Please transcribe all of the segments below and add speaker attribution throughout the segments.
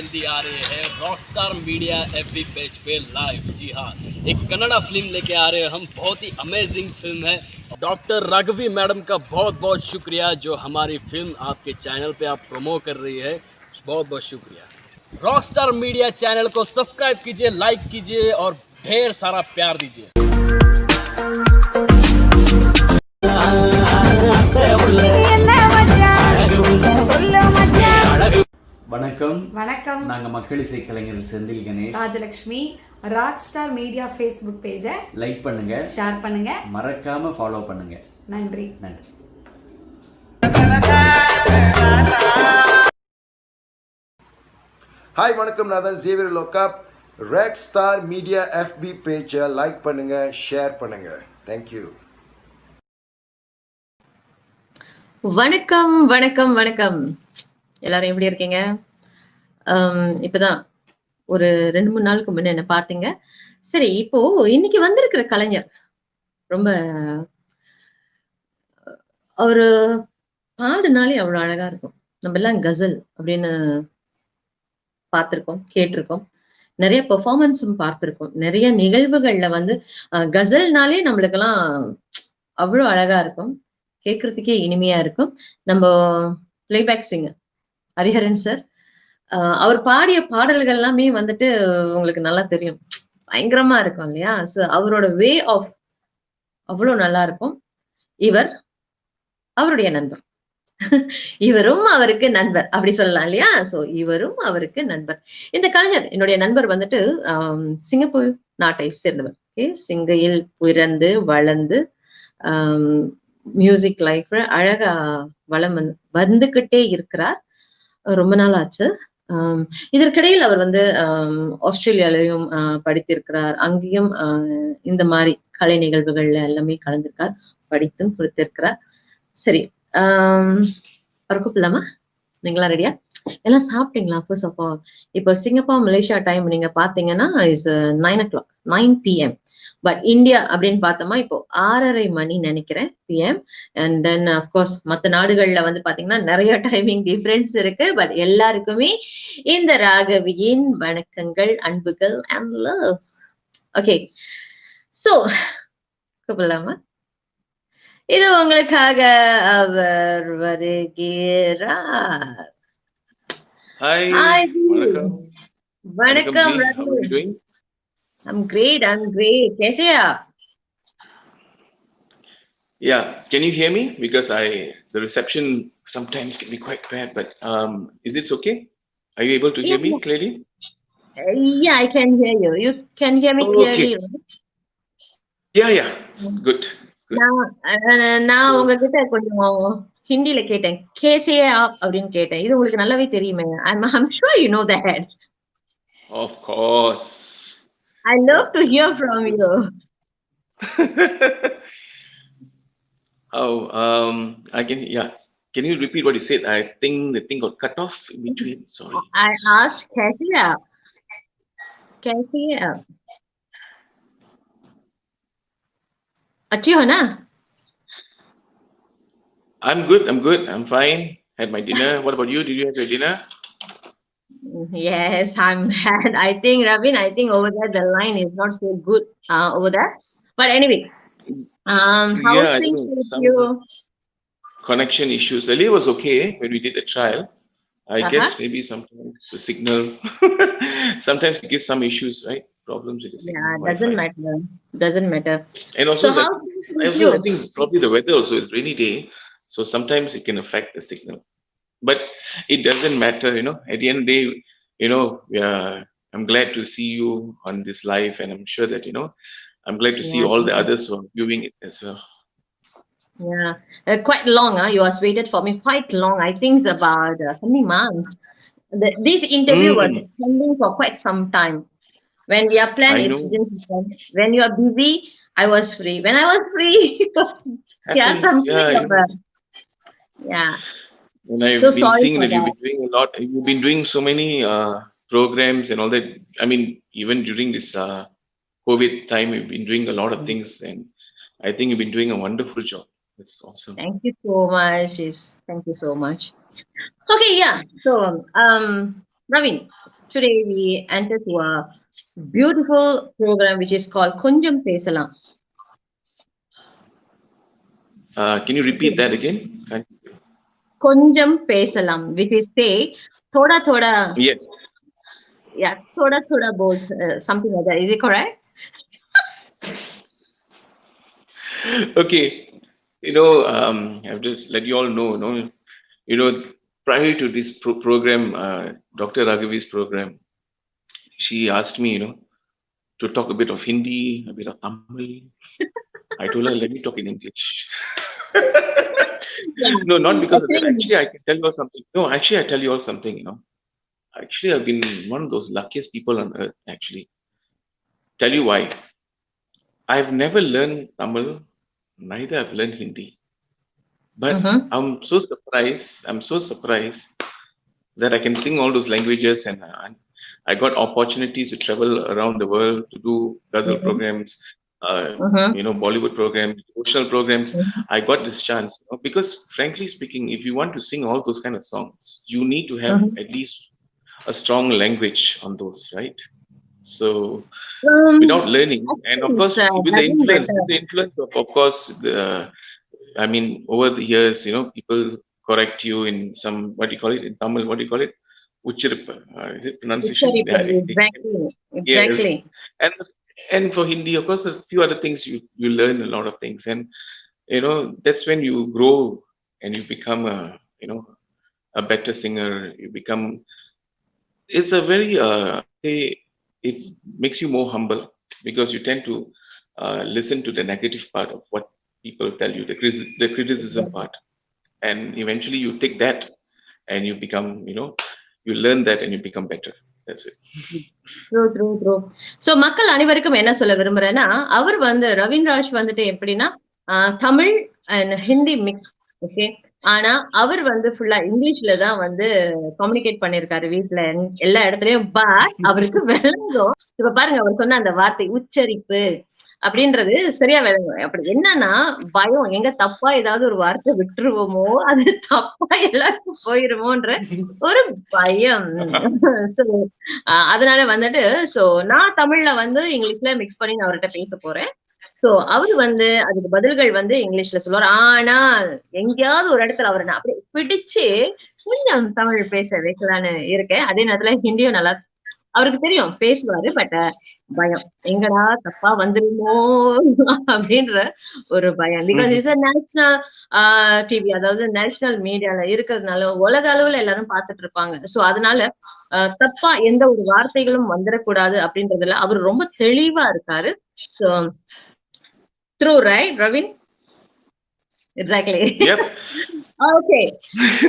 Speaker 1: जल्दी आ रहे हैं रॉकस्टार मीडिया एफबी पेज पे लाइव। जी हाँ, एक कन्नड़ा फिल्म लेके आ रहे हैं हम। बहुत ही अमेजिंग फिल्म है। डॉक्टर राघवी मैडम का बहुत बहुत शुक्रिया जो हमारी फिल्म आपके चैनल पे आप प्रोमो कर रही है। बहुत बहुत शुक्रिया। रॉकस्टार मीडिया चैनल को सब्सक्राइब कीजिए, लाइक कीजिए और ढेर सारा प्यार दीजिए।
Speaker 2: வணக்கம்.
Speaker 3: வணக்கம்.
Speaker 2: நாங்க மக்கள் இசை கலைஞர் Senthil Ganesh,
Speaker 3: Rajalakshmi. Rockstar media Facebook பேஜை
Speaker 2: லைக் பண்ணுங்க,
Speaker 3: ஷேர் பண்ணுங்க,
Speaker 2: மறக்காம ஃபாலோ பண்ணுங்க.
Speaker 3: நன்றி.
Speaker 2: நன்றி.
Speaker 4: ஹாய் வணக்கம், நான் தான் ஜேவியர் லோகாப். ராக்ஸ்டார் மீடியா எஃபி பேஜை லைக் பண்ணுங்க, ஷேர் பண்ணுங்க. தேங்க்யூ.
Speaker 5: வணக்கம் வணக்கம் வணக்கம். எல்லாரும் எப்படி இருக்கீங்க? இப்பதான் ஒரு 2-3 நாளுக்கு முன்ன என்ன பாத்தீங்க. சரி, இப்போ இன்னைக்கு வந்திருக்கிற கலைஞர் ரொம்ப ஒரு பாடுனாலே அவ்வளவு அழகா இருக்கும். நம்ம எல்லாம் கசல் அப்படின்னு பார்த்திருக்கோம், கேட்டிருக்கோம், நிறைய பெர்ஃபார்மன்ஸும் பார்த்திருக்கோம். நிறைய நிகழ்வுகள்ல வந்து கசல்னாலே நம்மளுக்கெல்லாம் அவ்வளவு அழகா இருக்கும், கேட்கறதுக்கே இனிமையா இருக்கும். நம்ம பிளேபேக் சிங்கர் ஹரிஹரன் சார், அவர் பாடிய பாடல்கள் எல்லாமே வந்துட்டு உங்களுக்கு நல்லா தெரியும், பயங்கரமா இருக்கும் இல்லையா? சோ அவரோட வே ஆஃப் அவ்வளவு நல்லா இருக்கும். இவர் அவருடைய நண்பர், இவரும் அவருக்கு நண்பர் அப்படி சொல்லலாம் இல்லையா? சோ இவரும் அவருக்கு நண்பர். இந்த கலைஞர் என்னுடைய நண்பர் வந்துட்டு சிங்கப்பூர் நாட்டை சேர்ந்தவர். சிங்கையில் பிறந்து வளர்ந்து மியூசிக் லைஃப்ல அழகா வளம் வந்துகிட்டே இருக்கிறார். ரொம்ப நாள் ஆச்சு. இதற்கிடையில் அவர் வந்து ஆஸ்திரேலியாலையும் படித்திருக்கிறார். அங்கேயும் இந்த மாதிரி கலை நிகழ்வுகள்ல எல்லாமே கலந்திருக்கார், படித்தும் கொடுத்திருக்கிறார். சரி, அவர் கூப்பிடலாமா? நீங்களா ரெடியா? எல்லாம் சாப்பிட்டீங்களா? ஃபர்ஸ்ட் ஆஃப் ஆல், இப்போ சிங்கப்பூர் மலேசியா டைம் நீங்க பாத்தீங்கன்னா is 9 o'clock 9 PM. But India அப்படின்னு பார்த்தோமா இப்போ 6:30 மணி நினைக்கிறேன் PM. அண்ட் தென் அஃப்கோர்ஸ் மற்ற நாடுகள்ல வந்து பாத்தீங்கன்னா நிறைய டைமிங் டிஃபரன்ஸ் இருக்கு. பட் எல்லாருக்குமே இந்த ராகவியின் வணக்கங்கள், அன்புகள் அண்ட் லவ். ஓகே, சோ கூப்பிடலாமா? இது உங்களுக்காக அவர் வருகிறார். வணக்கம் ரவி. I'm great. कैसे हैं आप?
Speaker 6: Yeah, can you hear me? Because the reception sometimes can be quite bad, but is this okay? Are you able to hear me clearly?
Speaker 5: Yeah, I can hear you. You can hear me clearly.
Speaker 6: Okay. Yeah, it's good.
Speaker 5: நான் உங்ககிட்ட கொஞ்சம் ஹிந்தில கேட்டேன், कैसे हैं आप அப்படின்னு கேட்டேன். இது உங்களுக்கு நல்லாவே தெரியுமே. I'm sure you know that.
Speaker 6: Of course.
Speaker 5: I love to hear from you.
Speaker 6: Can you repeat what you said? I think the thing got cut off in between. Sorry.
Speaker 5: I asked कैसे आप? कैसे आप? अच्छी हो ना?
Speaker 6: I'm good. I'm fine. Had my dinner. What about you? Did you have your dinner?
Speaker 5: Yes, I'm bad. I think Ravin, over there the line is not so good over there. But anyway, how things with you?
Speaker 6: Connection issues. Earlier was okay when we did the trial. I guess maybe sometimes the signal. Sometimes it gives some issues, right? Problems with the signal.
Speaker 5: Yeah, doesn't matter.
Speaker 6: And also,
Speaker 5: so
Speaker 6: I think probably the weather also is rainy day, so sometimes it can affect the signal. But it doesn't matter, at the end of the day, I'm glad to see you on this live, and I'm sure that, I'm glad to see all the others who are viewing it as well.
Speaker 5: Yeah, quite long, you have waited for me quite long. I think it's about how many months? This interview was pending for quite some time. When we are planning, when you are busy, I was free. When I was free, yeah.
Speaker 6: And I've been seeing that you've been doing a lot. You've been doing so many programs and all that. I mean, even during this COVID time, you've been doing a lot of things, and I think you've been doing a wonderful job. It's awesome.
Speaker 5: Thank you so much. Thank you so much. Okay, yeah. So, Ravin, today we enter to a beautiful program which is called Konjam Pesalam.
Speaker 6: Can you repeat that again?
Speaker 5: Konjam Pesalam, which is say thoda thoda.
Speaker 6: Yes.
Speaker 5: Yeah, thoda thoda both, something like that. Is it correct?
Speaker 6: Okay. I've just let you all know, prior to this program, Dr. Ragavi's program, she asked me, to talk a bit of Hindi, a bit of Tamil. I told her, let me talk in English. No, not because of that. Actually, I can tell you all something. No, actually, I tell you all something, Actually, I've been one of those luckiest people on earth, actually. Tell you why. I've never learned Tamil, neither I've learned Hindi. But I'm so surprised that I can sing all those languages, and I got opportunities to travel around the world to do ghazal programs, Bollywood programs, devotional programs. I got this chance because, frankly speaking, if you want to sing all those kind of songs, you need to have at least a strong language on those, right? So without learning, and of course with the influence of course I mean, over the years, people correct you in some, what do you call it in Tamil? What do you call it? Uchirippa. Is it pronunciation?
Speaker 5: Exactly.
Speaker 6: Yes. And for Hindi, of course, a few other things you learn a lot of things, and that's when you grow and you become a better singer. You become. It's a very it makes you more humble because you tend to listen to the negative part of what people tell you, the criticism part, and eventually you take that and you become, you learn that and you become better. That's it.
Speaker 5: True. So மக்கள் அனைவருக்கும் என்ன சொல்ல விரும்புறேன்னா, அவர் ravine Raj எப்படின்னா Tamil and Hindi mix. Okay, ஆனா அவர் ஃபுல்லா இங்கிலீஷ்ல தான் communicate பண்ணிருக்காரு வீட்டுல எல்லா இடத்துலயும். பட் அவருக்கு விளங்கும். இப்ப பாருங்க, அவர் சொன்ன அந்த வார்த்தை உச்சரிப்பு அப்படின்றது சரியா விளங்கும். அப்படி என்னன்னா பயம், எங்க தப்பா ஏதாவது ஒரு வார்த்தை விட்டுருவோமோ, அது தப்பா எல்லாருக்கும் போயிருமோன்ற ஒரு பயம். சோ அதனால சோ நான் தமிழ்ல இங்கிலீஷ்ல மிக்ஸ் பண்ணி நான் அவர்கிட்ட பேச போறேன். சோ அவரு அதுக்கு பதில்கள் இங்கிலீஷ்ல சொல்லுவார். ஆனா எங்கேயாவது ஒரு இடத்துல அவரை நான் அப்படியே பிடிச்சு கொஞ்சம் தமிழ் பேச வைக்கலான்னு இருக்கேன். அதே நேரத்துல ஹிந்தியும் நல்லா அவருக்கு தெரியும் பேசுவாரு. பட் பயம், எங்கடா தப்பா வந்துருமோ அப்படின்ற ஒரு பயம். பிகாஸ் இட்ஸ் நேஷனல் டிவி, அதாவது நேஷனல் மீடியால இருக்கிறதுனால உலக அளவுல எல்லாரும் பார்த்துட்டு இருப்பாங்க. சோ அதனால தப்பா எந்த ஒரு வார்த்தைகளும் வந்துடக்கூடாது அப்படின்றதுல அவர் ரொம்ப தெளிவா இருக்காரு. So through right ரவின்? Exactly. Okay,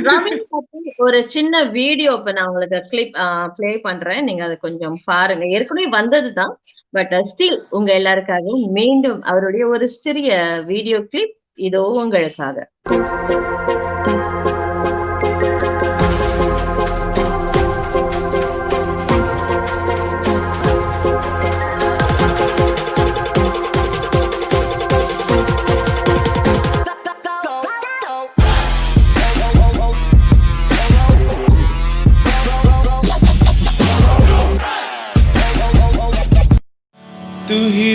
Speaker 5: ரவின் பத்தி ஒரு சின்ன வீடியோ இப்ப நான் உங்களுக்கு கிளிப் பிளே பண்றேன். நீங்க அதை கொஞ்சம் பாருங்க. ஏற்கனவே வந்ததுதான், பட் ஸ்டில் உங்க எல்லாருக்காகவும் மீண்டும் அவருடைய ஒரு சிறிய வீடியோ கிளிப் இதோ உங்களுக்காக.
Speaker 7: तू ही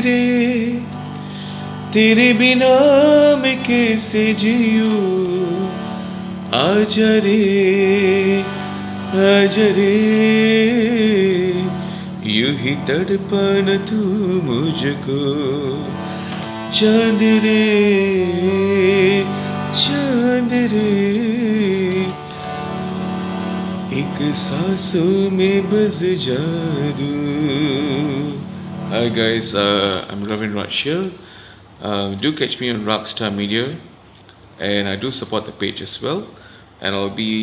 Speaker 7: रे तेरे बिना मैं कैसे जियूं, आजा रे यूं ही तड़पाना तू मुझको, चांद रे एक सांसों में बस जादू. Hi guys, I'm Ravin here. Do catch me on RagsStar Media, and I do support the page as well, and I'll be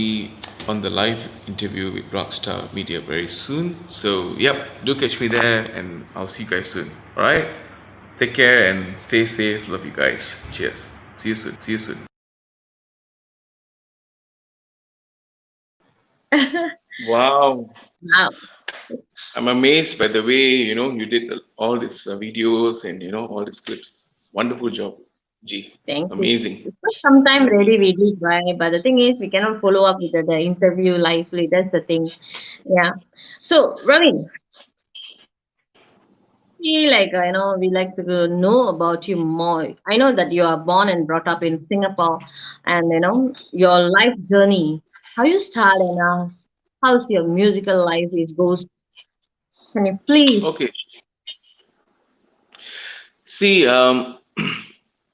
Speaker 7: on the live interview with RagsStar Media very soon. So yep, do catch me there, and I'll see you guys soon. Alright, take care and stay safe. Love you guys. Cheers. See you soon.
Speaker 6: Wow. I'm amazed by the way you did all these videos and all these clips. Wonderful job. Gee,
Speaker 5: Thank you.
Speaker 6: amazing.
Speaker 5: It's not sometime ready we do try, but the thing is we cannot follow up with the interview lively. That's the thing. Yeah. So Ravin, we like to know about you more. I know that you are born and brought up in Singapore, and your life journey, how you start, and how's your musical life is goes. Can you please?
Speaker 6: Okay. See,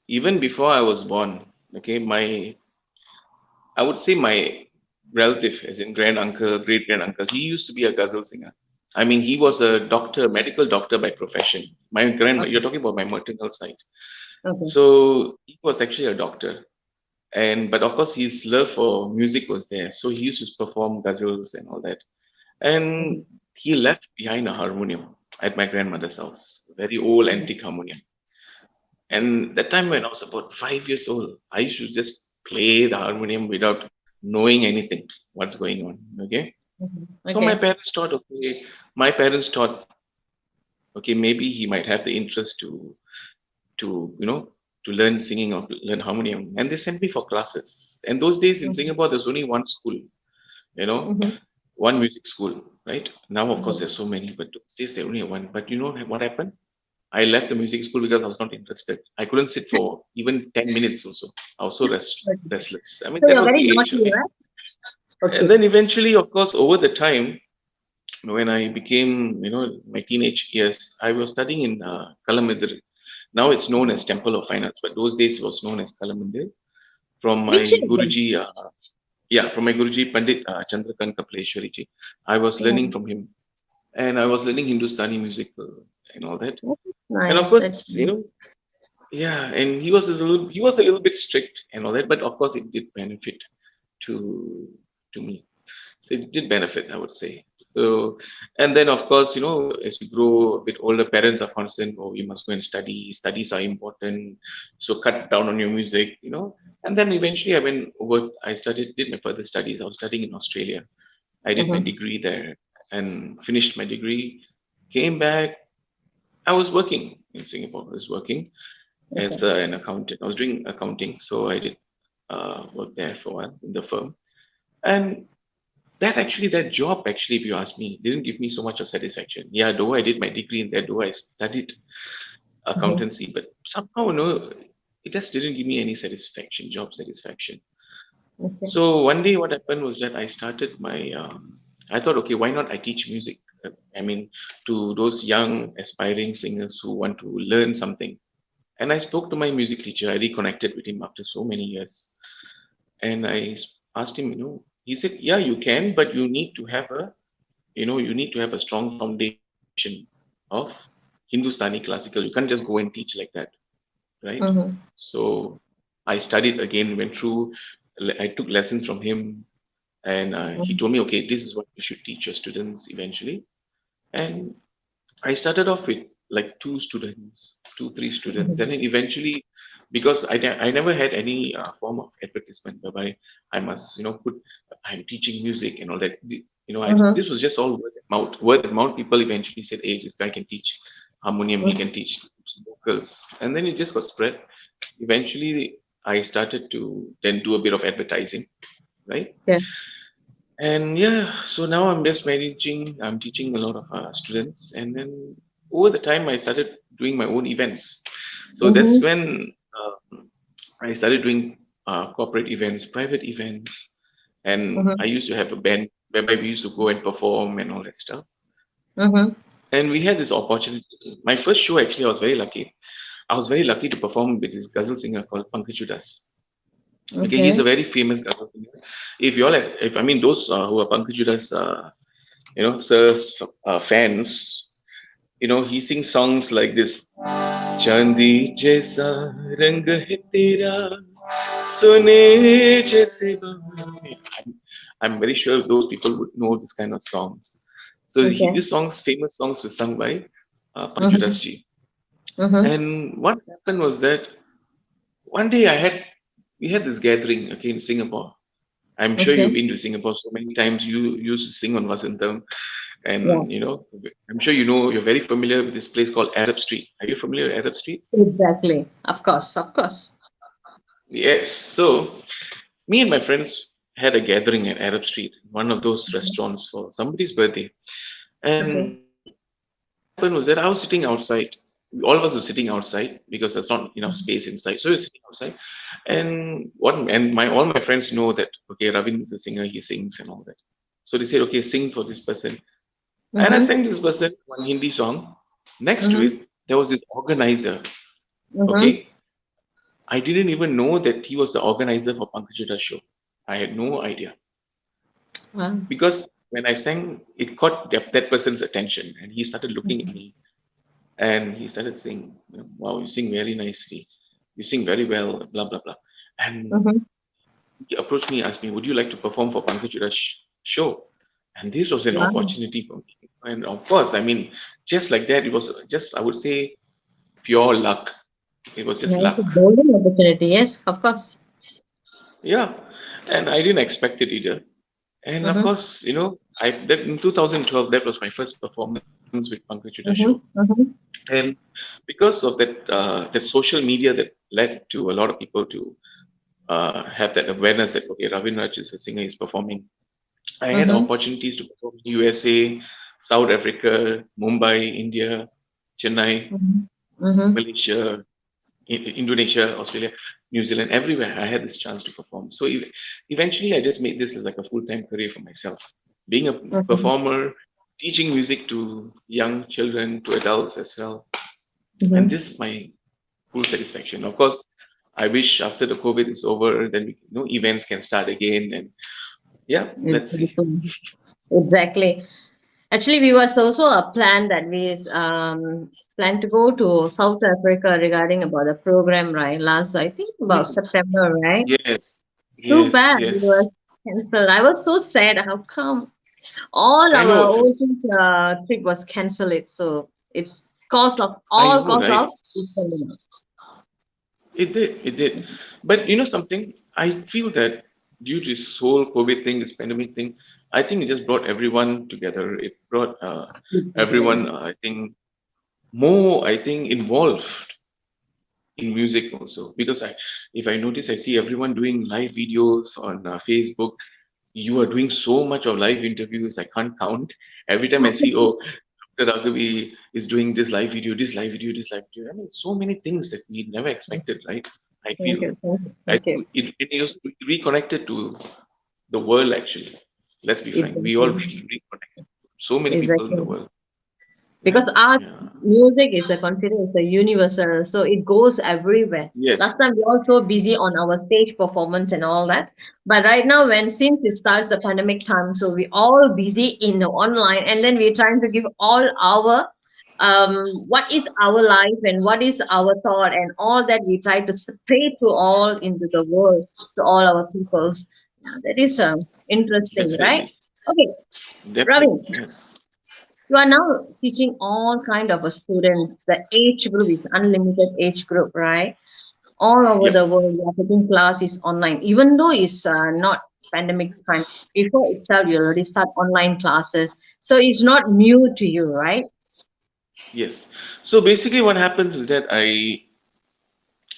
Speaker 6: even before I was born, okay, I would say my relative, as in grand uncle, great grand uncle, he used to be a ghazal singer. I mean, he was a doctor, medical doctor by profession. You're talking about my maternal side.
Speaker 5: Okay.
Speaker 6: So he was actually a doctor. But of course, his love for music was there. So he used to perform ghazals and all that. And he left behind a harmonium at my grandmother's house, a very old antique harmonium. And that time when I was about 5 years old, I used to just play the harmonium without knowing anything, what's going on. Okay. So
Speaker 5: Okay.
Speaker 6: My parents thought, okay, maybe he might have the interest to learn singing or learn harmonium. And they sent me for classes. And those days in Singapore, there's only one school, you know, one music school, right? Now, of course, there's so many, but those days there only one. But you know what happened? I left the music school because I was not interested. I couldn't sit for even 10 minutes or so. I was so restless. I mean,
Speaker 5: So
Speaker 6: that
Speaker 5: you're
Speaker 6: was
Speaker 5: very
Speaker 6: the age,
Speaker 5: naughty,
Speaker 6: okay?
Speaker 5: right?
Speaker 6: And
Speaker 5: Okay.
Speaker 6: then eventually, of course, over the time, when I became, my teenage years, I was studying in Kalamandir. Now it's known as Temple of Fine Arts, but those days it was known as Kalamandir. From my
Speaker 5: Which is them?
Speaker 6: Guruji, from my Guruji Pandit Chandrakant Kapleshwari ji. I was learning from him, and I was learning Hindustani music and all that. And of
Speaker 5: Nice. That's
Speaker 6: course, yeah, and he was a little bit strict and all that, but of course it did benefit to me. So it did benefit, I would say. So, and then of course, as you grow a bit older, parents are concerned, oh, you must go and study. Studies are important. So cut down on your music. And then eventually did my further studies. I was studying in Australia. I did my degree there and finished my degree, came back. I was working in Singapore. I was working as an accountant. I was doing accounting. So I did work there for a while in the firm. And that job actually, if you ask me, didn't give me so much of satisfaction. Yeah, though I did my degree in that, though I studied accountancy, but somehow, it just didn't give me any satisfaction, job satisfaction. So one day, what happened was that I thought, okay, why not I teach music? I mean, to those young aspiring singers who want to learn something. And I spoke to my music teacher. I reconnected with him after so many years, and I asked him, he said, yeah, you can, but you need to have a strong foundation of Hindustani classical. You can't just go and teach like that, right? So I studied again, went through, I took lessons from him, and he told me, okay, this is what you should teach your students eventually. And I started off with like 3 students, and then eventually, because I never had any form of advertisement whereby I must, put I'm teaching music and all that. This was just all word of mouth. Word of mouth. People eventually said, "Hey, this guy can teach harmonium. He can teach vocals," and then it just got spread. Eventually, I started to then do a bit of advertising, right?
Speaker 5: Yeah.
Speaker 6: And yeah, so now I'm just managing. I'm teaching a lot of students, and then over the time, I started doing my own events. So that's when I started doing corporate events, private events, and I used to have a band whereby we used to go and perform and all that stuff. And we had this opportunity. My first show, actually, I was very lucky. I was very lucky to perform with this ghazal singer called Pankaj Udas. Okay, he's a very famous ghazal singer. If you all, if I mean those who are Pankaj Udas, sir's fans, he sings songs like this. Chandi jaisa rang hai tera, sone jaise baani. I'm very sure those people would know this kind of songs. So these famous songs were sung by Pankaj Udas ji. And what happened was that one day we had this gathering, okay, in Singapore. I'm sure you've been to Singapore so many times. You used to sing on Vasantham, and I'm sure you're very familiar with this place called Arab Street. Are you familiar with Arab Street?
Speaker 5: Exactly. Of course. Of course.
Speaker 6: Yes. So me and my friends had a gathering at Arab Street, one of those restaurants for somebody's birthday.
Speaker 5: Okay.
Speaker 6: And what happened was that I was sitting outside. All of us were sitting outside because there's not enough space inside. So we were sitting outside. And my all my friends know that okay, Ravin is a singer, he sings and all that. So they said, okay, sing for this person. And I
Speaker 5: Mm-hmm.
Speaker 6: sang this person one Hindi song. Next to
Speaker 5: Mm-hmm.
Speaker 6: it, there was this organizer.
Speaker 5: Mm-hmm.
Speaker 6: Okay. I didn't even know that he was the organizer for Pankajita's show. I had no idea.
Speaker 5: Wow.
Speaker 6: Because when I sang, it caught that person's attention and he started looking at me and he started saying, wow, you sing very nicely. You sing very well, blah, blah, blah. And
Speaker 5: Mm-hmm.
Speaker 6: he approached me, asked me, would you like to perform for Pankajita's show? And this was an
Speaker 5: Wow.
Speaker 6: opportunity for me. And of course, I mean, just like that, it was just, I would say, pure luck. It was just
Speaker 5: Yeah, it's a
Speaker 6: luck.
Speaker 5: golden opportunity. Yes, of course.
Speaker 6: Yeah. And I didn't expect it either. And of
Speaker 5: Mm-hmm.
Speaker 6: course, that in 2012, that was my first performance with Pankaj Chudda's
Speaker 5: Mm-hmm.
Speaker 6: show.
Speaker 5: Mm-hmm.
Speaker 6: And because of that social media that led to a lot of people to have that awareness that, okay, Ravin Raj is a singer, is performing. I had
Speaker 5: Mm-hmm.
Speaker 6: opportunities to perform in USA, South Africa, Mumbai, India, Chennai,
Speaker 5: Mm-hmm. Mm-hmm.
Speaker 6: Malaysia, Indonesia, Australia, New Zealand, everywhere. I had this chance to perform. So eventually, I just made this as like a full-time career for myself. Being a
Speaker 5: Mm-hmm.
Speaker 6: performer, teaching music to young children, to adults as well, and
Speaker 5: Mm-hmm.
Speaker 6: this is my full satisfaction. Of course, I wish after the COVID is over, then events can start again, and yeah,
Speaker 5: It's
Speaker 6: let's see.
Speaker 5: beautiful. Exactly. Actually, we was also a plan that we plan to go to South Africa regarding about the program, right? Last, I think about
Speaker 6: Hmm.
Speaker 5: September, right?
Speaker 6: Yes,
Speaker 5: Too
Speaker 6: yes,
Speaker 5: bad it
Speaker 6: yes.
Speaker 5: was cancelled. I was so sad. How come all
Speaker 6: I
Speaker 5: our
Speaker 6: know,
Speaker 5: old trip was cancelled? So it's
Speaker 6: I
Speaker 5: all
Speaker 6: know,
Speaker 5: cause
Speaker 6: right?
Speaker 5: of this pandemic.
Speaker 6: It did, it did. But you know something? I feel that due to this whole COVID thing, this pandemic thing, I think it just brought everyone together. It brought everyone, I think, more, I think, involved in music also. Because if I notice, I see everyone doing live videos on Facebook. You are doing so much of live interviews, I can't count. Every time I see, oh, Dr. Ragavi is doing this live video, this live video, this live video. I mean, so many things that we never expected, right? I
Speaker 5: Thank
Speaker 6: feel.
Speaker 5: you, thank you,
Speaker 6: I
Speaker 5: thank you.
Speaker 6: think it is reconnected to the world actually. Let's be frank. We all
Speaker 5: Exactly,
Speaker 6: reconnected. So many people in the
Speaker 5: exactly.
Speaker 6: world.
Speaker 5: Because
Speaker 6: Yeah.
Speaker 5: art
Speaker 6: Yeah.
Speaker 5: music is a considered as a universal, so it goes everywhere.
Speaker 6: Yes.
Speaker 5: Last time we were so busy on our stage performance and all that, but right now when since it starts the pandemic time, so we all busy in the online, and then we're trying to give all our what is our life and what is our thought and all that we try to spread to all into the world, to all our peoples. Yeah, that is interesting, right?
Speaker 6: Definitely.
Speaker 5: Okay,
Speaker 6: Definitely.
Speaker 5: Ravin,
Speaker 6: Yes.
Speaker 5: you are now teaching all kind of a student. The age group is unlimited age group, right? All over
Speaker 6: Yep.
Speaker 5: the world, you are taking classes online. Even though it's not pandemic time, before itself you already start online classes. So it's not new to you, right?
Speaker 6: Yes. So basically what happens is that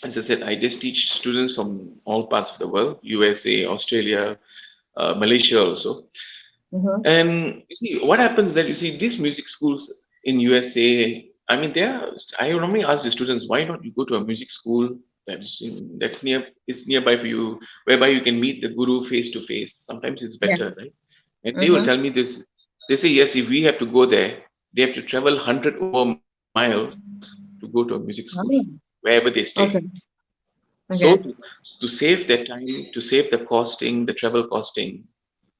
Speaker 6: as I said, I just teach students from all parts of the world, USA, Australia, Malaysia also.
Speaker 5: Mm-hmm.
Speaker 6: And you see, what happens is that you see these music schools in USA. I mean, I normally ask the students, why don't you go to a music school that's it's nearby for you, whereby you can meet the guru face to face. Sometimes it's
Speaker 5: Yeah.
Speaker 6: better, right? And they will
Speaker 5: Mm-hmm.
Speaker 6: tell me this. They say, yes, if we have to go there, they have to travel 100 over miles to go to a music school
Speaker 5: Oh,
Speaker 6: wherever they stay.
Speaker 5: okay.
Speaker 6: So
Speaker 5: Okay.
Speaker 6: to save their time, to save the costing, the travel costing,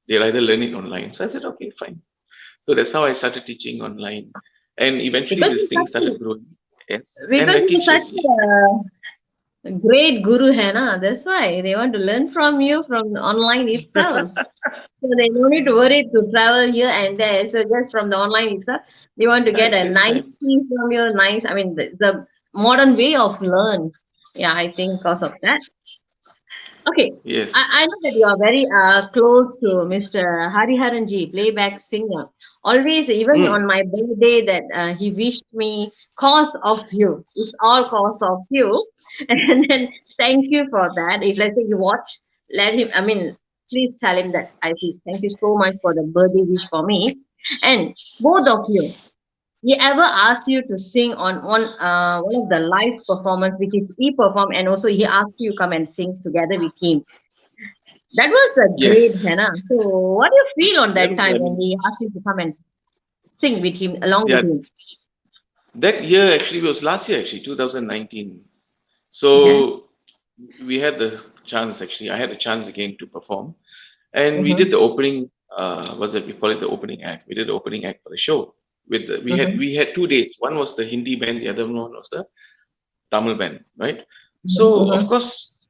Speaker 6: they'll either learn it online. So I said, okay, fine. So that's how I started teaching online. And eventually
Speaker 5: Because
Speaker 6: this
Speaker 5: you're
Speaker 6: thing
Speaker 5: such
Speaker 6: started growing. Yes. And
Speaker 5: because
Speaker 6: I
Speaker 5: you're
Speaker 6: teach
Speaker 5: such
Speaker 6: as
Speaker 5: a great guru, Hannah. That's why they want to learn from you from online itself. So they no need to worry to travel here and there. So just from the online itself, they want to
Speaker 6: at
Speaker 5: get
Speaker 6: the
Speaker 5: a
Speaker 6: same
Speaker 5: nice
Speaker 6: time.
Speaker 5: piece from you. Nice. I mean, the modern way of learn. Yeah, I think because of that. Okay,
Speaker 6: Yes.
Speaker 5: I know that you are very close to Mr. Hariharanji, playback singer. Always, even
Speaker 6: Mm.
Speaker 5: on my birthday, that he wished me cause of you. It's all cause of you. And then Thank you for that. If let's say you watch, let him. I mean, please tell him that I see. Thank you so much for the birthday wish for me. And both of you, he ever asked you to sing on one of the live performance which is he performed, and also he asked you come and sing together with him. That was a great,
Speaker 6: Yes.
Speaker 5: Hannah. So, what do you feel on
Speaker 6: That
Speaker 5: that
Speaker 6: was,
Speaker 5: time
Speaker 6: I
Speaker 5: when
Speaker 6: mean,
Speaker 5: he asked you to come and sing with him, along with
Speaker 6: yeah,
Speaker 5: him?
Speaker 6: that year actually was last year, actually, 2019.
Speaker 5: Okay.
Speaker 6: So we had the chance, actually, I had a chance again to perform. And we
Speaker 5: Mm-hmm.
Speaker 6: did the opening, was it, we call it the opening act. We did the opening act for the show.
Speaker 5: Mm-hmm.
Speaker 6: We had 2 days. One was the Hindi band, the other one was the Tamil band, right? So of
Speaker 5: Mm-hmm.
Speaker 6: course,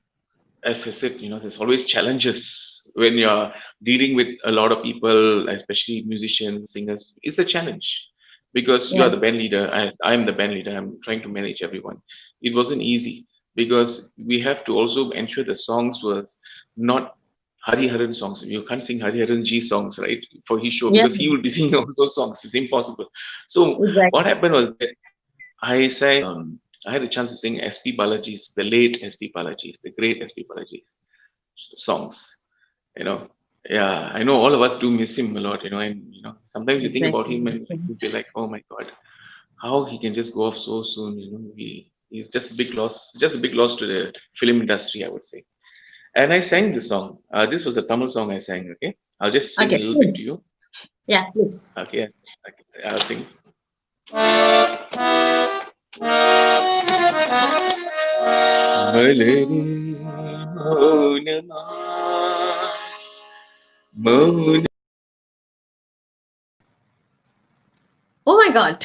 Speaker 6: as I said, there's always challenges when you're dealing with a lot of people, especially musicians, singers. It's a challenge because you
Speaker 5: Yeah.
Speaker 6: are the band leader. I'm the band leader. I'm trying to manage everyone. It wasn't easy because we have to also ensure the songs was not Hari Haran songs. You can't sing Hari Haran G songs, right? For his show
Speaker 5: Yeah.
Speaker 6: because he will be singing all those songs. It's impossible. So what
Speaker 5: Exactly.
Speaker 6: happened was that I sang, I had a chance to sing SP Balaji's, the late SP Balaji's, the great SP Balaji's songs. You know, yeah, I know all of us do miss him a lot, and sometimes you think about him
Speaker 5: Exactly.
Speaker 6: and you feel like, oh my God, how he can just go off so soon. He's just a big loss, just a big loss to the film industry, I would say. And I sang this song. This was a Tamil song I sang. Okay, I'll just sing a
Speaker 5: Okay.
Speaker 6: little bit to you.
Speaker 5: Yeah, please.
Speaker 6: Okay, I'll sing. மலரே மௌனமா மௌன
Speaker 5: Oh my God.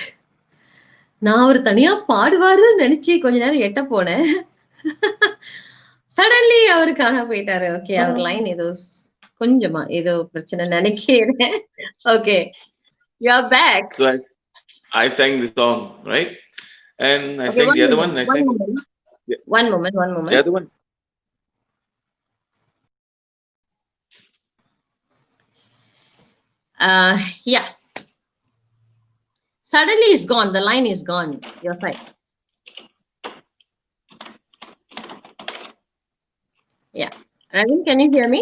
Speaker 5: நான் அவர் தனியா பாடுவாருன்னு நினைச்சு கொஞ்ச நேரம் எட்ட போனேன். Suddenly அவரு காணாம போயிட்டாரு. ஓகே, அவர் லைன் ஏதோ கொஞ்சமா ஏதோ பிரச்சனை நினைக்கிறேன். Okay, you are back.
Speaker 6: So I sang the song, right? And I
Speaker 5: Okay,
Speaker 6: sang
Speaker 5: one
Speaker 6: the other one.
Speaker 5: moment,
Speaker 6: I
Speaker 5: one
Speaker 6: sang
Speaker 5: moment,
Speaker 6: the,
Speaker 5: one moment, one
Speaker 6: the
Speaker 5: moment.
Speaker 6: other one.
Speaker 5: Yeah. Suddenly it's gone. The line is gone. Your side. Yeah. Ravin, can you hear me?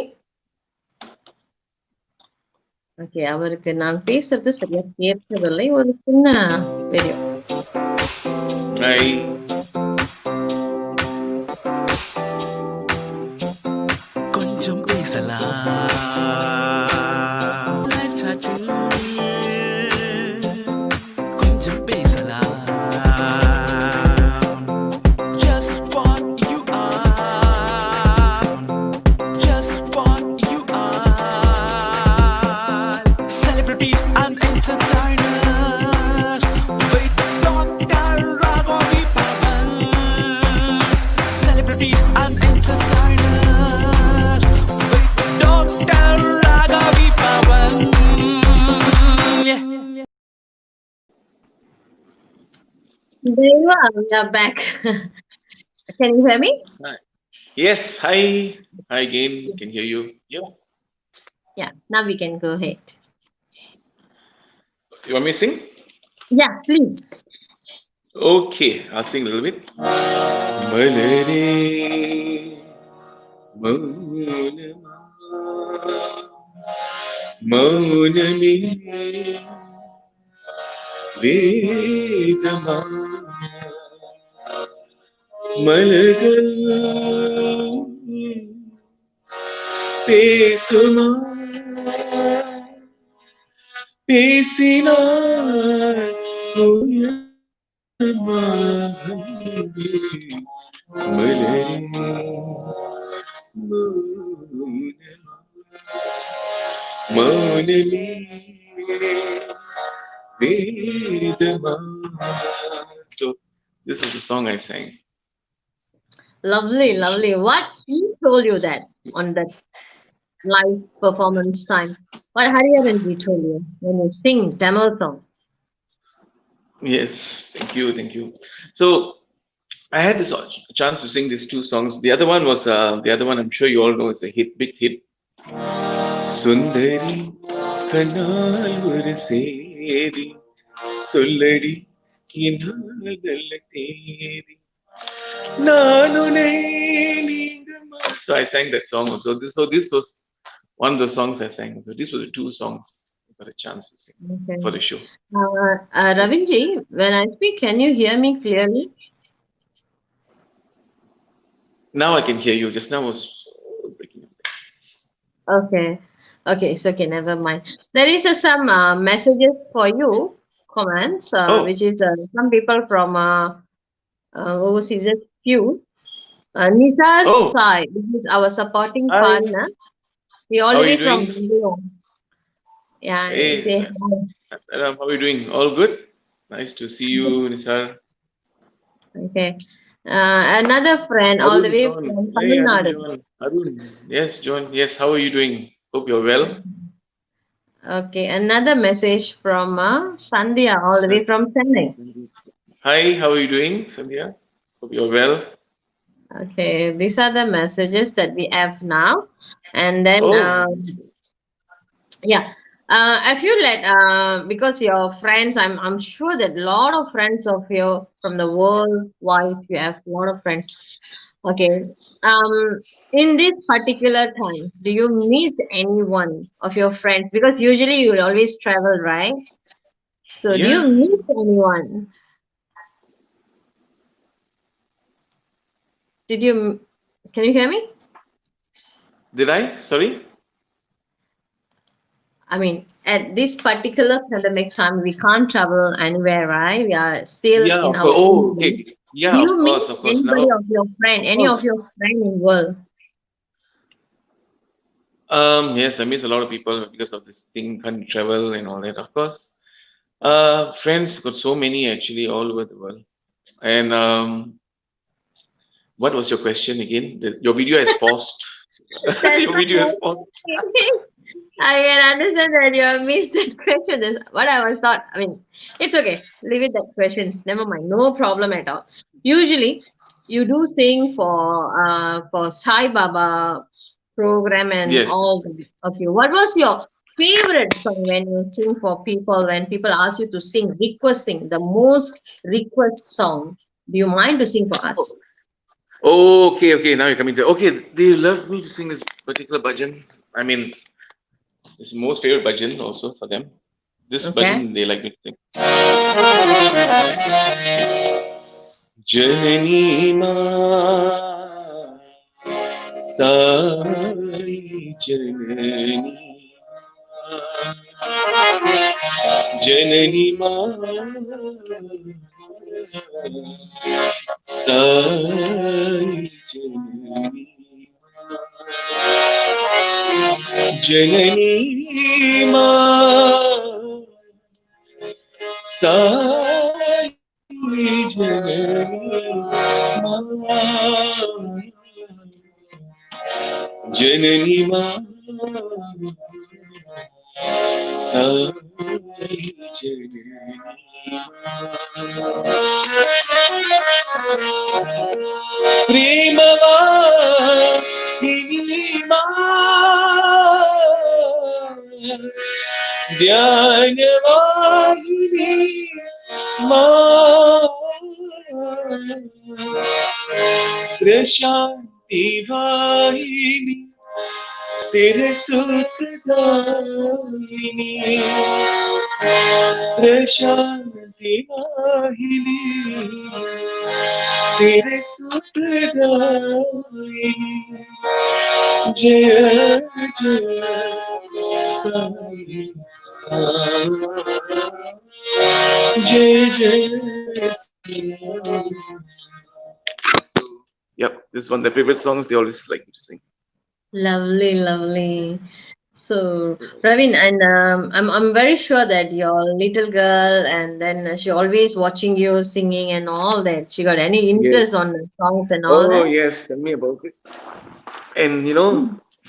Speaker 5: Okay, அவருக்கு நான் பேசுறது சரியா கேட்கவில்லை. ஒரு சின்ன video.
Speaker 6: I
Speaker 8: கொஞ்சம் பேசலாம் கொஞ்சம் பேசலாம் just what you are just what you are celebrities and entertainers with Dr. Ragavi Pavan celebrities and entertainers with Dr. Ragavi Pavan yeah.
Speaker 5: There you are. We are back. Can you hear me?
Speaker 6: yes. Hi again. Can hear you. Yeah.
Speaker 5: Yeah. Now we can go ahead.
Speaker 6: You want me to sing?
Speaker 5: Yeah, please.
Speaker 6: Okay, I'll sing a little bit. மலரே மௌனமா மௌனமே வேகமா மலர்கள் பேசுமா பேசினார் மௌனமா மலரே மௌனமா மௌனமே வேதமா. So this was the song I sang.
Speaker 5: Lovely, lovely. What he told you that on that live performance time? What Hariharanji told you when you sing Tamil song?
Speaker 6: Yes, thank you. So I had this chance to sing these 2 songs. The other one was I'm sure you all know, it's a hit, big hit. சுந்தரி கண்ணால் ஒரு சேதி சொல்லடி என்னால் நல்ல தேதி நானுனை நீங்கமா. So I sang that song also. This was one of the songs I sang. So these were the two songs I got a chance to sing
Speaker 5: Okay.
Speaker 6: for the show.
Speaker 5: Ravinji, when I speak, can you hear me clearly?
Speaker 6: Now I can hear you. Just now was breaking up.
Speaker 5: Okay. Okay, it's okay, never mind. There is some messages for you, comments,
Speaker 6: Oh.
Speaker 5: which is some people from overseas, just few. Nizar
Speaker 6: Oh.
Speaker 5: Sai, this is our supporting
Speaker 6: Hi.
Speaker 5: partner. He all
Speaker 6: How
Speaker 5: the
Speaker 6: are
Speaker 5: way
Speaker 6: you
Speaker 5: from
Speaker 6: doing?
Speaker 5: India. Yeah,
Speaker 6: Hey,
Speaker 5: say hi.
Speaker 6: how are you doing? All good? Nice to see you, Nisar.
Speaker 5: Okay. Another friend all the
Speaker 6: Arun,
Speaker 5: way
Speaker 6: John.
Speaker 5: from
Speaker 6: Hey,
Speaker 5: Tamil
Speaker 6: Arun,
Speaker 5: Nadu.
Speaker 6: John. Arun. Yes, John. Yes, how are you doing? Hope you're well.
Speaker 5: Okay, another message from Sandhya all the way from Chennai.
Speaker 6: Hi, how are you doing, Sandhya? Hope you're well.
Speaker 5: Okay, these are the messages that we have now. And then,
Speaker 6: Oh,
Speaker 5: yeah, I feel that because your friends, I'm sure that a lot of friends of you from the world wide, you have a lot of friends. Okay, in this particular time, do you miss anyone of your friends? Because usually you will always travel, right? So, do you
Speaker 6: yeah.
Speaker 5: miss anyone? Did you? Can you hear me?
Speaker 6: Did I? Sorry?
Speaker 5: I mean, at this particular pandemic time, we can't travel anywhere, right? We are still
Speaker 6: Yeah,
Speaker 5: in
Speaker 6: of
Speaker 5: our
Speaker 6: course.
Speaker 5: own
Speaker 6: Oh,
Speaker 5: home.
Speaker 6: okay. Yeah,
Speaker 5: Do
Speaker 6: of
Speaker 5: you meet
Speaker 6: course, of course. Now,
Speaker 5: anybody of your friend,
Speaker 6: of
Speaker 5: any of
Speaker 6: course.
Speaker 5: your friend in world?
Speaker 6: Yes, I miss a lot of people because of this thing, can't travel and all that, of course. Friends, got so many actually all over the world. And what was your question again? Your video has paused.
Speaker 5: That's
Speaker 6: Your video has paused.
Speaker 5: okay. I can understand that you have missed that question. That's what I was thought. I mean, it's okay. Leave it that questions. Never mind. No problem at all. Usually, you do sing for Sai Baba program and
Speaker 6: Yes.
Speaker 5: all that. Okay. What was your favorite song when you sing for people? When people ask you to sing, requesting the most request song. Do you mind to sing for us?
Speaker 6: Oh, okay, okay. Now you're coming to. Okay, they love me to sing this particular bhajan. I mean, it's most favorite bhajan also for them. This
Speaker 5: Okay.
Speaker 6: bhajan they like me to sing. Janani ma sai janani janani ma sai janani janani ma sai janani ma janani ma sai ప్రేమవా ప్రేమా ధ్యానవాహిని మా ప్రశాంతి వాహిని స్థిరసూత్రదాయిని ప్రశాంతి వాహిని స్థిరసూత్రదాయిని జయ జయ సాయి జయ జయ Sai. Yep, this is one of their favorite songs. They always like me to sing.
Speaker 5: Lovely, lovely. So, Ravin, and I'm very sure that your little girl, and then she always watching you singing and all that. She got any interest on the songs and all
Speaker 6: Oh
Speaker 5: that?
Speaker 6: yes, tell me about it. And you know,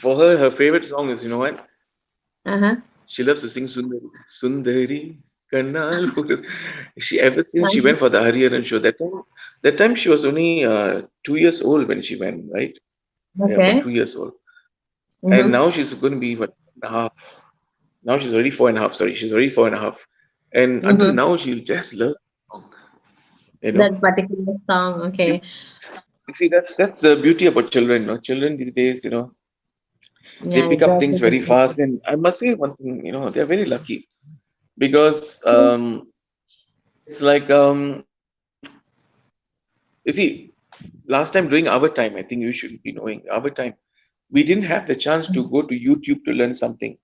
Speaker 6: for her, her favorite song is, you know what?
Speaker 5: Uh-huh.
Speaker 6: She loves to sing Sundari. Sundari Kannal. She ever since she went for the Hariharan show. That time she was only 2 years old when she went, right? Yeah,
Speaker 5: Okay.
Speaker 6: about 2 years old. And
Speaker 5: Mm-hmm.
Speaker 6: now she's going to be what, 4.5. Now she's already 4.5. Sorry, she's already 4.5. And until
Speaker 5: Mm-hmm.
Speaker 6: now, she'll just love, you know.
Speaker 5: That particular song, okay.
Speaker 6: You see, that's the beauty about children. Children these days, they
Speaker 5: Yeah,
Speaker 6: pick up things very
Speaker 5: exactly.
Speaker 6: fast. And I must say one thing, they're very lucky because it's like you see, last time during our time, I think you should be knowing our time, we didn't have the chance to go to YouTube to learn something,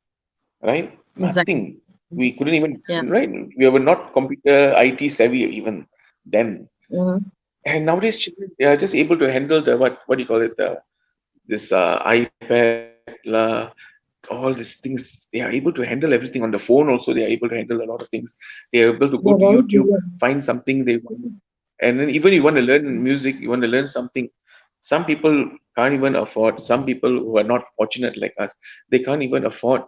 Speaker 6: right?
Speaker 5: Exactly.
Speaker 6: Nothing. We couldn't even,
Speaker 5: Yeah.
Speaker 6: right? We were not computer IT savvy even then.
Speaker 5: Mhm.
Speaker 6: And nowadays, children, they are just able to handle the what do you call it? This iPad, all these things. They are able to handle everything on the phone. Also, they are able to handle a lot of things. They are able to go
Speaker 5: They're
Speaker 6: to
Speaker 5: very
Speaker 6: YouTube,
Speaker 5: brilliant.
Speaker 6: find something they want, and then even you want to learn music, you want to learn something. Some people can't even afford. Some people who are not fortunate like us, they can't even afford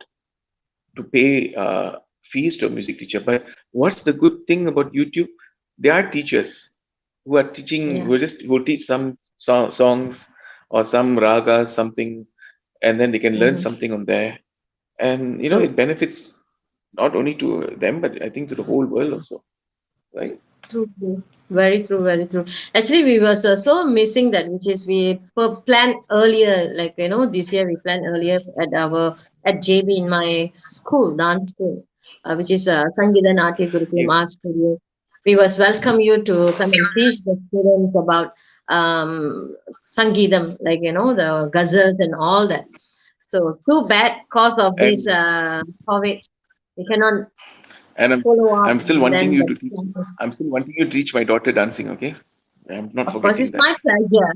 Speaker 6: to pay fees to a music teacher. But what's the good thing about YouTube? There are teachers who are teaching,
Speaker 5: Yeah.
Speaker 6: who will teach some songs or some ragas, something, and then they can learn
Speaker 5: Mhm.
Speaker 6: something on there. And
Speaker 5: True.
Speaker 6: it benefits not only to them, but I think to the whole world also, right?
Speaker 5: True, true. Very true, very true. Actually, we were so missing that, which is we planned earlier, like this year we planned earlier at JB in my school, dance school, which is Sangeeta Natya Gurukulam
Speaker 6: Yeah.
Speaker 5: Art Studio. We was welcome you to come and teach the students about Sangeetam, like the ghazals and all that. So too bad, cause of this
Speaker 6: And
Speaker 5: COVID, we cannot
Speaker 6: and
Speaker 5: follow up
Speaker 6: I'm still
Speaker 5: and
Speaker 6: wanting
Speaker 5: then
Speaker 6: you
Speaker 5: the
Speaker 6: to teach. I'm still wanting you to teach my daughter dancing. Okay, I'm not
Speaker 5: of course,
Speaker 6: forgetting
Speaker 5: it's
Speaker 6: that.
Speaker 5: my pleasure.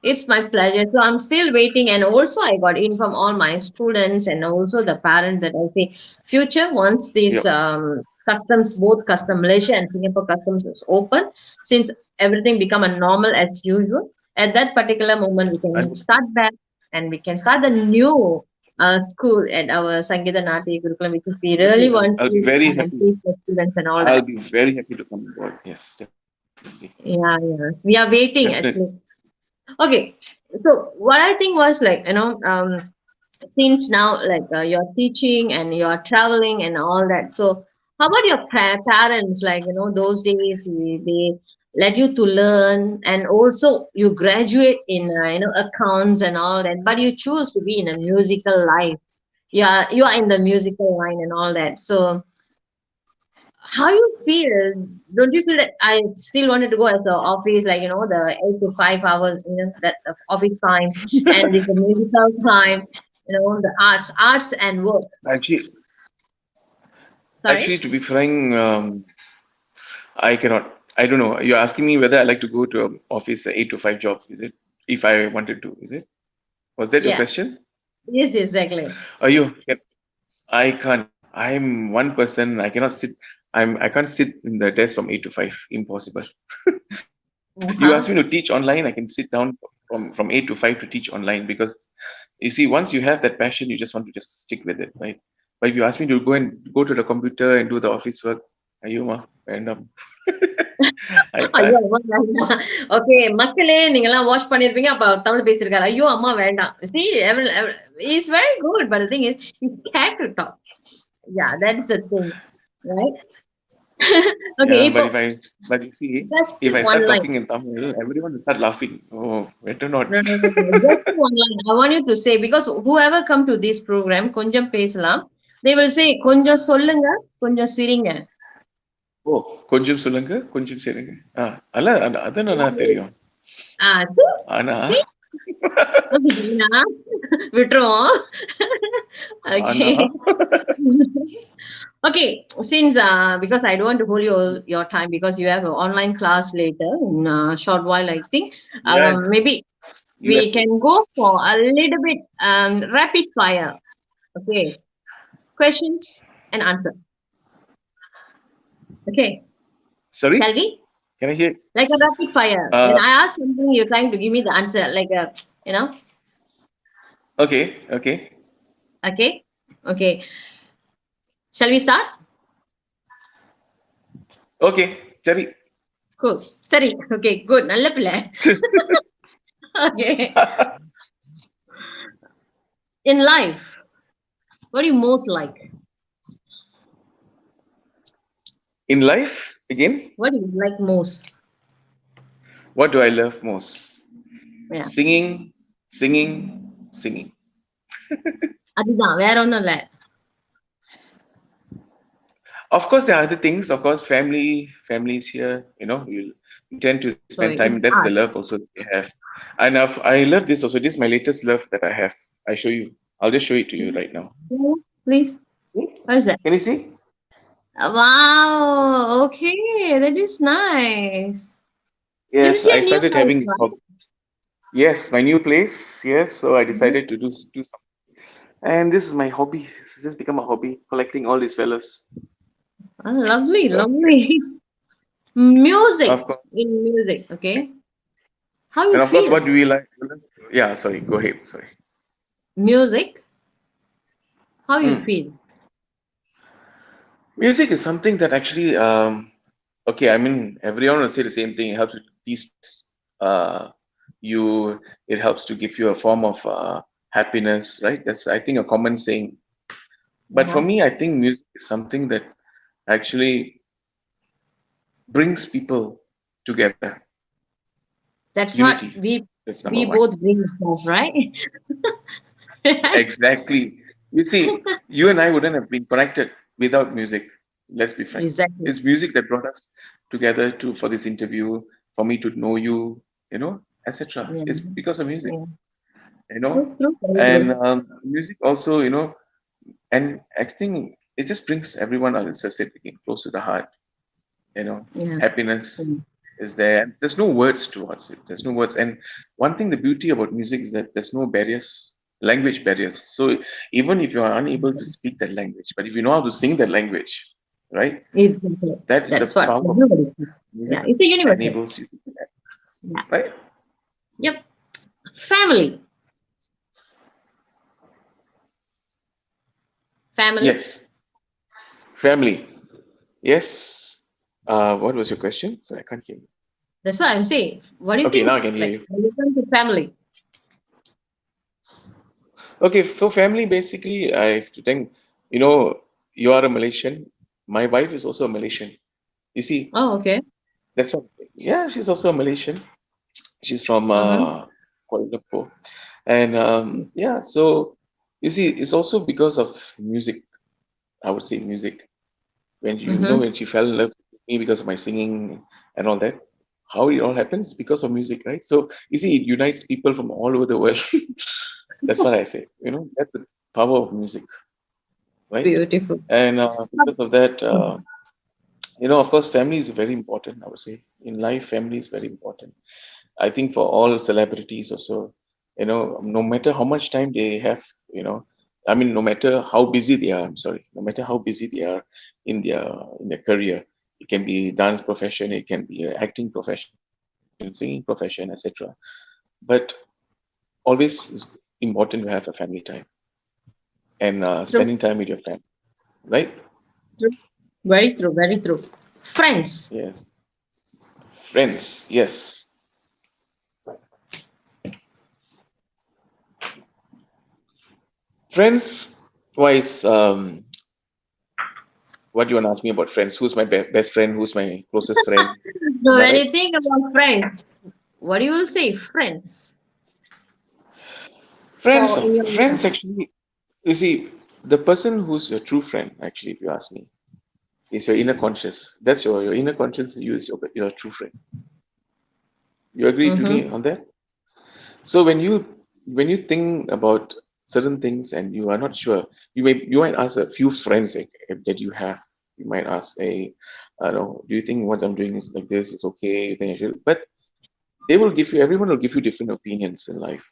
Speaker 5: It's my pleasure. So I'm still waiting, and also I got in from all my students and also the parents that I say, future once these
Speaker 6: Yep.
Speaker 5: customs, both custom Malaysia and Singapore customs is open, since everything become a normal as usual. At that particular moment, we can
Speaker 6: And
Speaker 5: start back and we can start the new school at our Sangeeta Nati Gurukulam, which is we really
Speaker 6: definitely,
Speaker 5: want
Speaker 6: I'll be
Speaker 5: to
Speaker 6: very
Speaker 5: come and
Speaker 6: happy.
Speaker 5: teach the students and all
Speaker 6: I'll
Speaker 5: that.
Speaker 6: be very happy to come on board. Yes, definitely.
Speaker 5: Yeah, yeah. We are waiting
Speaker 6: Definitely.
Speaker 5: actually. Okay, so what I think was like, since now like you're teaching and you're traveling and all that. So how about your parents? Like those days they let you to learn, and also you graduate in accounts and all that. But you choose to be in a musical life. You are in the musical line and all that. So how you feel? Don't you feel that I still wanted to go as a office, like the 8 to 5 hours, that the office time, and the musical time, the arts and work.
Speaker 6: Actually,
Speaker 5: Sorry.
Speaker 6: to be frank, I cannot. I don't know. You're asking me whether I like to go to an office 8 to 5 job. Is it? If I wanted to, is it? Was that your
Speaker 5: Yeah.
Speaker 6: question?
Speaker 5: Yes. Exactly.
Speaker 6: Are you? I can't. I'm one person. I cannot sit. I can't sit in the desk from 8 to 5. Impossible. You ask
Speaker 5: Uh-huh.
Speaker 6: me to teach online. I can sit down from 8 to 5 to teach online because you see, once you have that passion, you just want to just stick with it, right? But if you ask me to go to the computer and do the office work, are you random? I
Speaker 5: ஐயோ
Speaker 6: can't.
Speaker 5: அம்மா வேண்டாம். Okay மக்களே நீங்க எல்லாம் watch பண்ணிருப்பீங்க அப்ப தமிழ் பேசியிருக்காரு ஐயோ அம்மா வேண்டாம் see he's very good but the thing is he's scared to talk. Yeah, that's the thing, right? Okay,
Speaker 6: Yeah,
Speaker 5: இப்போ
Speaker 6: but you see,
Speaker 5: just
Speaker 6: if I
Speaker 5: one
Speaker 6: start
Speaker 5: line.
Speaker 6: talking in Tamil, everyone will start laughing. Oh, better not.
Speaker 5: No, no, no, no. Just one line. I want you to say, because whoever come to this program, Konjam Pesalam, they will say, Konjam solunga, Konjam siringa.
Speaker 6: ஓ கொஞ்சம் சொல்லுங்க கொஞ்சம் சேருங்க அல்ல அதான் நல்லா தெரியும்
Speaker 5: Ah,
Speaker 6: ஆனா
Speaker 5: see? அப்படின்னா, விட்டுருவோம்.
Speaker 6: ஆனா
Speaker 5: Okay. Okay, since because I don't want to hold your time because you have an online class later in a short while, I think
Speaker 6: yeah,
Speaker 5: maybe we
Speaker 6: let
Speaker 5: can go for a little bit rapid fire. Okay, questions and answer. Okay,
Speaker 6: sorry,
Speaker 5: shall we?
Speaker 6: can I hear?
Speaker 5: Like a rapid fire. When
Speaker 6: Uh,
Speaker 5: I ask something, you're trying to give me the answer. Like a, you know.
Speaker 6: okay.
Speaker 5: Okay. Okay. Shall we start?
Speaker 6: Okay, சரி
Speaker 5: Cool. Sorry. Okay. Good. நல்ல பிள்ளை. Okay. In life, what do you most like?
Speaker 6: in life again,
Speaker 5: What do you like most?
Speaker 6: what do I love most?
Speaker 5: Yeah.
Speaker 6: singing, singing, singing.
Speaker 5: அதுதான் வேற ஒண்ணும் இல்ல.
Speaker 6: Of course, there are other things. Of course, family is here. You tend to spend
Speaker 5: So
Speaker 6: time.
Speaker 5: it's
Speaker 6: That's the
Speaker 5: art.
Speaker 6: love also that we have. And I love this also. This is my latest love that I have. I show you. I'll just show it to you right now.
Speaker 5: Yeah, please.
Speaker 6: See?
Speaker 5: What is that?
Speaker 6: Can you see?
Speaker 5: Wow. Okay, that is nice. Is
Speaker 6: Yes,
Speaker 5: this your
Speaker 6: I
Speaker 5: new
Speaker 6: started
Speaker 5: house,
Speaker 6: having.
Speaker 5: right?
Speaker 6: Yes, my new place. Yes, so I decided to do something. And this is my hobby. It's just become a hobby, collecting all these fellas.
Speaker 5: Oh, lovely,
Speaker 6: So,
Speaker 5: lovely. Music.
Speaker 6: of course.
Speaker 5: In music, okay. How you
Speaker 6: And of course,
Speaker 5: feel
Speaker 6: what do
Speaker 5: about
Speaker 6: we like? Yeah, sorry. Go ahead. Sorry.
Speaker 5: music? How you
Speaker 6: Hmm.
Speaker 5: feel?
Speaker 6: Music is something that actually, okay, I mean, everyone will say the same thing. It helps to teach you, it helps to give you a form of happiness, right? That's, I think, a common saying. But for
Speaker 5: Uh-huh.
Speaker 6: me, I think music is something that actually brings people together.
Speaker 5: That's what
Speaker 6: Unity.
Speaker 5: we
Speaker 6: That's
Speaker 5: we
Speaker 6: number one.
Speaker 5: both bring forth, right?
Speaker 6: Exactly. You see, you and I wouldn't have been connected without music. Let's be frank.
Speaker 5: Exactly.
Speaker 6: It's music that brought us together for this interview, for me to know you, etc.
Speaker 5: Yeah.
Speaker 6: It's because of music,
Speaker 5: Yeah.
Speaker 6: you know.
Speaker 5: True, true, very
Speaker 6: And
Speaker 5: true.
Speaker 6: music also, and acting, it just brings everyone, as I said again, close to the heart.
Speaker 5: Yeah.
Speaker 6: Happiness
Speaker 5: Yeah.
Speaker 6: is there. There's no words towards it. There's no words. And one thing, the beauty about music is that there's no barriers, language barriers. So even if you are unable to speak that language, but if you know how to sing that language, right?
Speaker 5: Exactly.
Speaker 6: That's the
Speaker 5: That's what
Speaker 6: power of
Speaker 5: everybody
Speaker 6: music.
Speaker 5: says.
Speaker 6: Music
Speaker 5: Yeah, it's a universal.
Speaker 6: enables you to do that,
Speaker 5: Yeah.
Speaker 6: right?
Speaker 5: Yep. Family. Family.
Speaker 6: Yes. Family. Yes. What was your question? So I can't hear you.
Speaker 5: That's what I'm saying. What do you
Speaker 6: Okay, now I
Speaker 5: think?
Speaker 6: can hear
Speaker 5: Like,
Speaker 6: you.
Speaker 5: when it comes to family.
Speaker 6: Okay, for family, basically, I have to think, you are a Malaysian. My wife is also a Malaysian. You see,
Speaker 5: Oh, okay.
Speaker 6: that's what, yeah, she's also a Malaysian. She's from
Speaker 5: Mm-hmm.
Speaker 6: Kuala Lumpur. And yeah, so you see, it's also because of music, I would say music.
Speaker 5: Mm-hmm.
Speaker 6: When she fell in love with me because of my singing and all that, how it all happens because of music, right? So you see, it unites people from all over the world. That's what I say. That's the power of music, right?
Speaker 5: Beautiful.
Speaker 6: And because of that, of course, family is very important. I would say in life, family is very important. I think for all celebrities also, no matter how much time they have, I mean, no matter how busy they are, I'm sorry, no matter how busy they are in their career, it can be dance profession, it can be acting profession, singing profession, etc. But always is important to have a family time and
Speaker 5: True.
Speaker 6: spending time with your family, right?
Speaker 5: True. Very true. Very true. Friends.
Speaker 6: Yes. Friends, yes. Friends wise, what do you want to ask me about friends? Who's my best friend? Who's my closest friend?
Speaker 5: So
Speaker 6: Am I
Speaker 5: when
Speaker 6: right?
Speaker 5: you think about friends, what do you will say? Friends.
Speaker 6: Friends,
Speaker 5: For in your
Speaker 6: friends
Speaker 5: life.
Speaker 6: actually, you see, the person who's your true friend, actually, if you ask me, is your inner conscious. That's your inner conscious. You is your true friend. You agree to
Speaker 5: Mm-hmm.
Speaker 6: me on that? So when you think about certain things and you are not sure, you might ask a few friends that you have. You might ask, hey, I don't know, do you think what I'm doing is like this is okay? You think I should? But everyone will give you different opinions in life.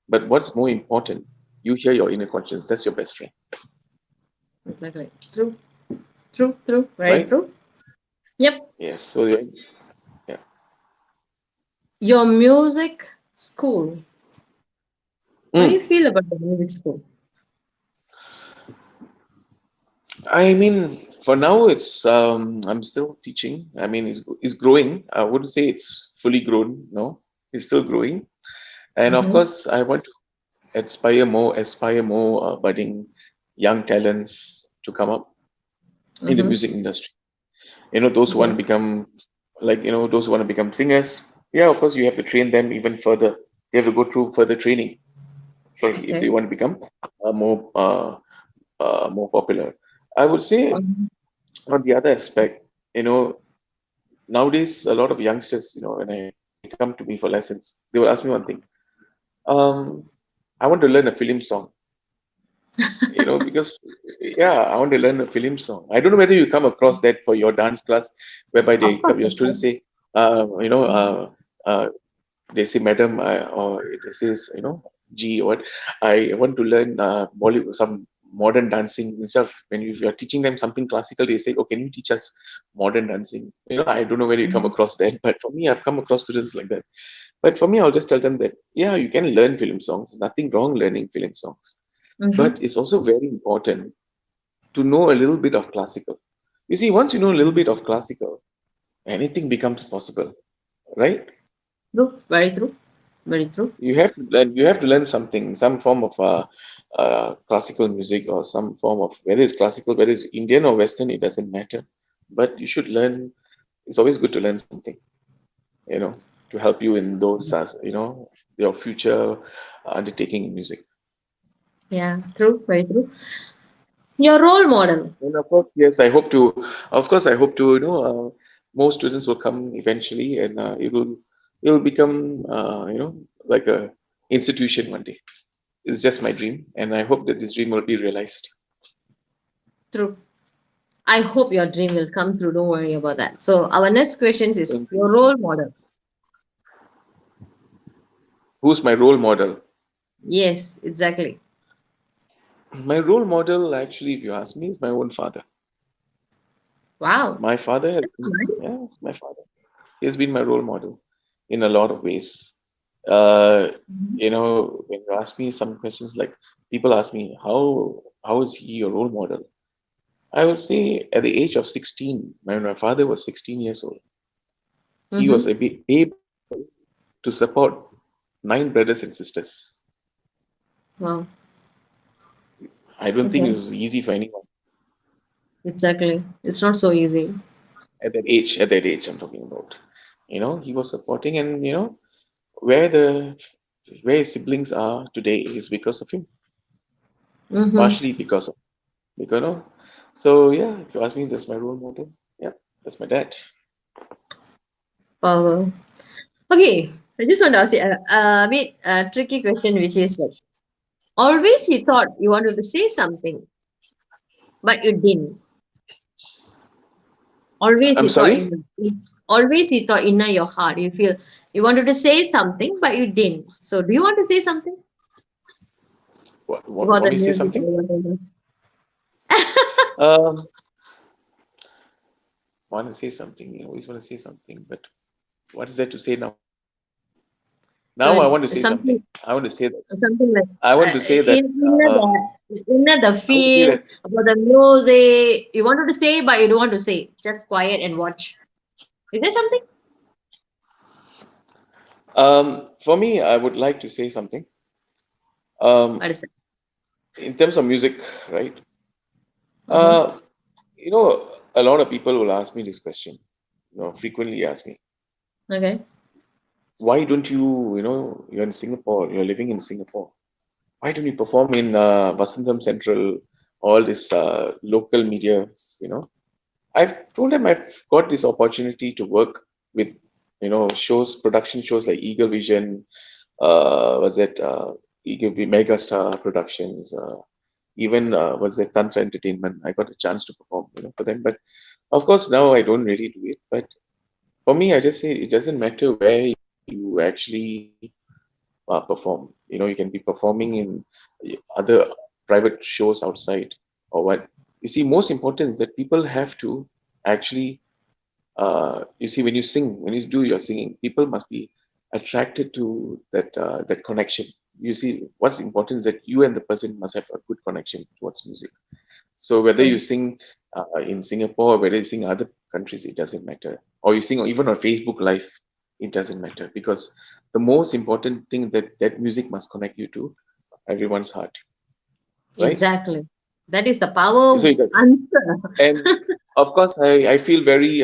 Speaker 6: But what's more important, you hear your inner conscience. That's your best friend,
Speaker 5: Exactly. True. True. True. Very
Speaker 6: right?
Speaker 5: true. Yep.
Speaker 6: Yes. So yeah.
Speaker 5: Your music school. How do you
Speaker 6: Mm.
Speaker 5: feel about the music school?
Speaker 6: I mean, for now, I'm still teaching. I mean, it's growing. I wouldn't say it's fully grown. No, it's still growing. And of
Speaker 5: Mm-hmm.
Speaker 6: course, I want to aspire more budding young talents to come up in the
Speaker 5: Mm-hmm.
Speaker 6: music industry. Those who want to
Speaker 5: Okay.
Speaker 6: become those who want to become singers. Yeah, of course, you have to train them even further. They have to go through further training. So if
Speaker 5: Okay.
Speaker 6: they want to become more popular, I would say on the other aspect, nowadays a lot of youngsters, when they come to me for lessons, they will ask me one thing. I want to learn a film song. Because I want to learn a film song. I don't know whether you come across that for your dance class, whereby
Speaker 5: Of course.
Speaker 6: your students say, uh, you know, uh, uh, they say, Madam, or it says, G, what I want to learn Bollywood, some modern dancing instead of when you are teaching them something classical, they say, oh, can you teach us modern dancing? I don't know whether you come across that, but for me, I've come across students like that. But for me, I'll just tell them that, yeah, you can learn film songs. There's nothing wrong learning film songs. But it's also very important to know a little bit of classical. You see, once you know a little bit of classical, anything becomes possible, right?
Speaker 5: True. Very true. Very true.
Speaker 6: You have to learn something, some form of classical music or some form of whether it's classical, whether it's Indian or Western, it doesn't matter. But you should learn. It's always good to learn something, to help you in those, your future undertaking in music.
Speaker 5: Yeah. True. Very true. Your role model.
Speaker 6: And of course, yes, I hope to. Of course, I hope to. More students will come eventually, and it will become, like a institution one day. It's just my dream, and I hope that this dream will be realized.
Speaker 5: True. I hope your dream will come true. Don't worry about that. So our next question is
Speaker 6: Thank
Speaker 5: your
Speaker 6: you.
Speaker 5: role model.
Speaker 6: Who's my role model?
Speaker 5: Yes, exactly.
Speaker 6: My role model, actually, if you ask me, is my own father.
Speaker 5: Wow.
Speaker 6: My father has been,
Speaker 5: Nice.
Speaker 6: yeah, it's my father. He has been my role model in a lot of ways. Uh, when you ask me some questions, like people ask me, how is he your role model? I would say at the age of 16, when my father was 16 years old, he was able to support 9 brothers and sisters.
Speaker 5: Wow.
Speaker 6: I don't think it
Speaker 5: Okay.
Speaker 6: was easy for anyone
Speaker 5: Exactly. It's not so easy.
Speaker 6: at that age. At that age, I'm talking about. He was supporting, and where the where his siblings are today is because of him,
Speaker 5: Mm-hmm.
Speaker 6: partially because of. So yeah, if you ask me, that's my role model. Yeah, that's my dad.
Speaker 5: Power. Okay. I just want to ask you a bit tricky question, which is like, always you thought you wanted to say something, but you didn't. Always
Speaker 6: I'm
Speaker 5: you thought
Speaker 6: sorry.
Speaker 5: in always you thought in your heart you feel you wanted to say something, but you didn't. So do you want to say something about
Speaker 6: Want
Speaker 5: the
Speaker 6: me to say
Speaker 5: music
Speaker 6: something?
Speaker 5: or whatever?
Speaker 6: Um, want to say something. You always want to say something, but what is there to say now? Now I
Speaker 5: So
Speaker 6: want to say
Speaker 5: something
Speaker 6: something. I want to say that.
Speaker 5: something like
Speaker 6: I want to say that.
Speaker 5: inner the
Speaker 6: I want to say
Speaker 5: feel
Speaker 6: that.
Speaker 5: about the music you wanted to say, but you don't want to say. Just quiet and watch. Is there something?
Speaker 6: For me, I would like to say something. Um,
Speaker 5: What is that?
Speaker 6: in terms of music, right?
Speaker 5: Mm-hmm.
Speaker 6: Uh, a lot of people will ask me this question. Frequently ask me,
Speaker 5: Okay.
Speaker 6: why don't you, you're in Singapore, you're living in Singapore. Why don't you perform in Vasantham Central, all this local media, I've told them I've got this opportunity to work with, production shows like Eagle Vision, was it Eagle Megastar Productions, even was it Tantra Entertainment. I got a chance to perform, for them. But of course, now I don't really do it. But for me, I just say it doesn't matter where you actually perform. You can be performing in other private shows outside or what. You see, most important is that people have to actually you see, when you sing, when you do your singing, people must be attracted to that connection. You see, what's important is that you and the person must have a good connection towards music. So whether you
Speaker 5: True.
Speaker 6: sing in Singapore, whether you sing other countries, it doesn't matter. Or you sing even on Facebook Live, it doesn't matter, because the most important thing that music must connect you to everyone's heart, right?
Speaker 5: Exactly. That is the power
Speaker 6: So it does.
Speaker 5: answer.
Speaker 6: And of course, I feel very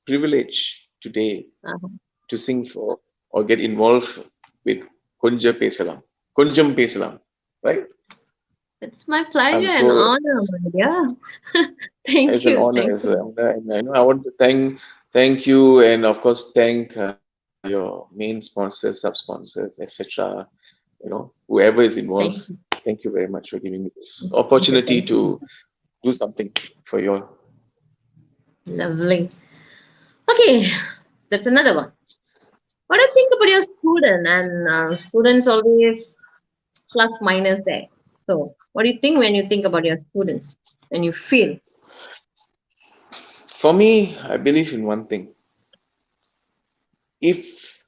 Speaker 6: privileged today
Speaker 5: Uh-huh.
Speaker 6: to sing for or get involved with Konjam Pesalam. Konjam Pesalam, right?
Speaker 5: It's my pleasure
Speaker 6: I'm
Speaker 5: and
Speaker 6: so
Speaker 5: honor, my dear. Thank
Speaker 6: It's an
Speaker 5: you.
Speaker 6: honor.
Speaker 5: Thank
Speaker 6: It's
Speaker 5: you.
Speaker 6: and I know I want to thank you, and of course thank your main sponsors, sub sponsors, etc. Whoever is
Speaker 5: Thank
Speaker 6: involved.
Speaker 5: you.
Speaker 6: Thank you very much for giving me this
Speaker 5: Thank you.
Speaker 6: opportunity
Speaker 5: Thank you.
Speaker 6: to do something for you all.
Speaker 5: Lovely. Okay, that's another one. What do you think about your student? And students always plus minus there. So, what do you think when you think about your students? And you feel?
Speaker 6: For me, I believe in one thing. If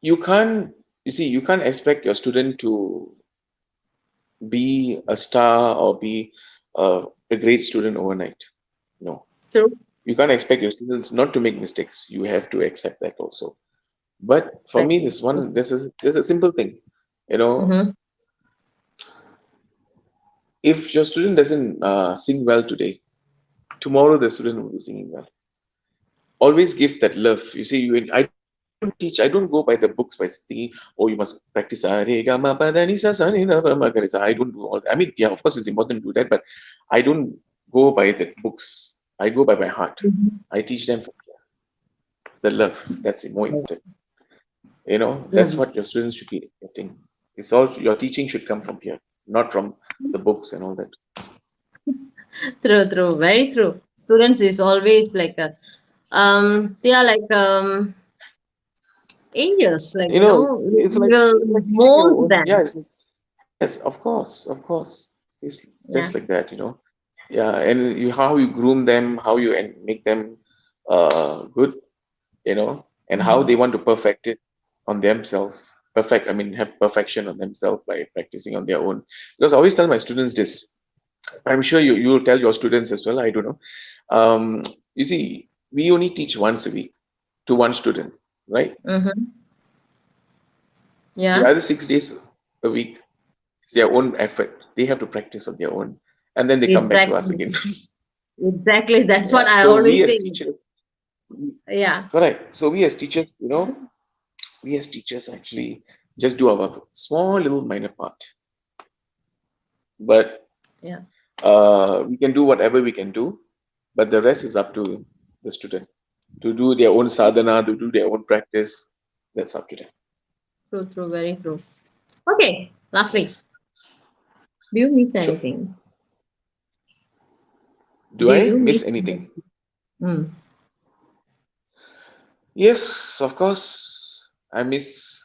Speaker 6: you can't, you see, you can't expect your student to be a star or be a great student overnight. No,
Speaker 5: True.
Speaker 6: you can't expect your students not to make mistakes. You have to accept that also. But for
Speaker 5: Right.
Speaker 6: me, this is a simple thing. You know,
Speaker 5: Mm-hmm.
Speaker 6: if your student doesn't sing well today, tomorrow the student will be singing well. Always give that love. You see, I don't teach. I don't go by the books by saying, "Oh, you must practice." Re, ga, ma, pa, da, ni, sa, ni, da, pa, ma, ga, re, sa. I don't do all that. I mean, yeah, of course, it's important to do that, but I don't go by the books. I go by my heart. I teach them from the love. That's more important. That's
Speaker 5: Lovely.
Speaker 6: what your students should be getting. It's all your teaching should come from here, not from the books and all that.
Speaker 5: True, true, very true. Students is always like a, they are like angels, like
Speaker 6: It's
Speaker 5: we
Speaker 6: like
Speaker 5: will
Speaker 6: it's like teaching your
Speaker 5: mold
Speaker 6: own. Yeah,
Speaker 5: them.
Speaker 6: yes, of course. It's
Speaker 5: Yeah.
Speaker 6: just like that. Yeah, and how you groom them, how you and make them good, and how they want to perfect it on themselves. Perfect, I mean, have perfection on themselves by practicing on their own. Because I always tell my students this. I'm sure you will tell your students as well. I don't know. Um, you see, we only teach once a week to one student, right?
Speaker 5: Mm-hmm.
Speaker 6: The
Speaker 5: Yeah.
Speaker 6: other 6 days a week, their own effort. They have to practice on their own, and then they come back to us
Speaker 5: Exactly.
Speaker 6: again.
Speaker 5: Exactly. That's what
Speaker 6: Yeah.
Speaker 5: I
Speaker 6: So we
Speaker 5: always
Speaker 6: as
Speaker 5: say.
Speaker 6: teachers,
Speaker 5: Yeah.
Speaker 6: correct. So we as teachers actually just do our small little minor part, but
Speaker 5: Yeah.
Speaker 6: we can do whatever we can do, but the rest is up to the student to do their own sadhana, to do their own practice. That's up to them.
Speaker 5: True, true, very true. Okay. Lastly,
Speaker 6: Yes.
Speaker 5: do you miss
Speaker 6: Sure.
Speaker 5: anything?
Speaker 6: Do
Speaker 5: Do
Speaker 6: I
Speaker 5: you miss
Speaker 6: miss anything?
Speaker 5: anything? Mm.
Speaker 6: Yes, of course. I miss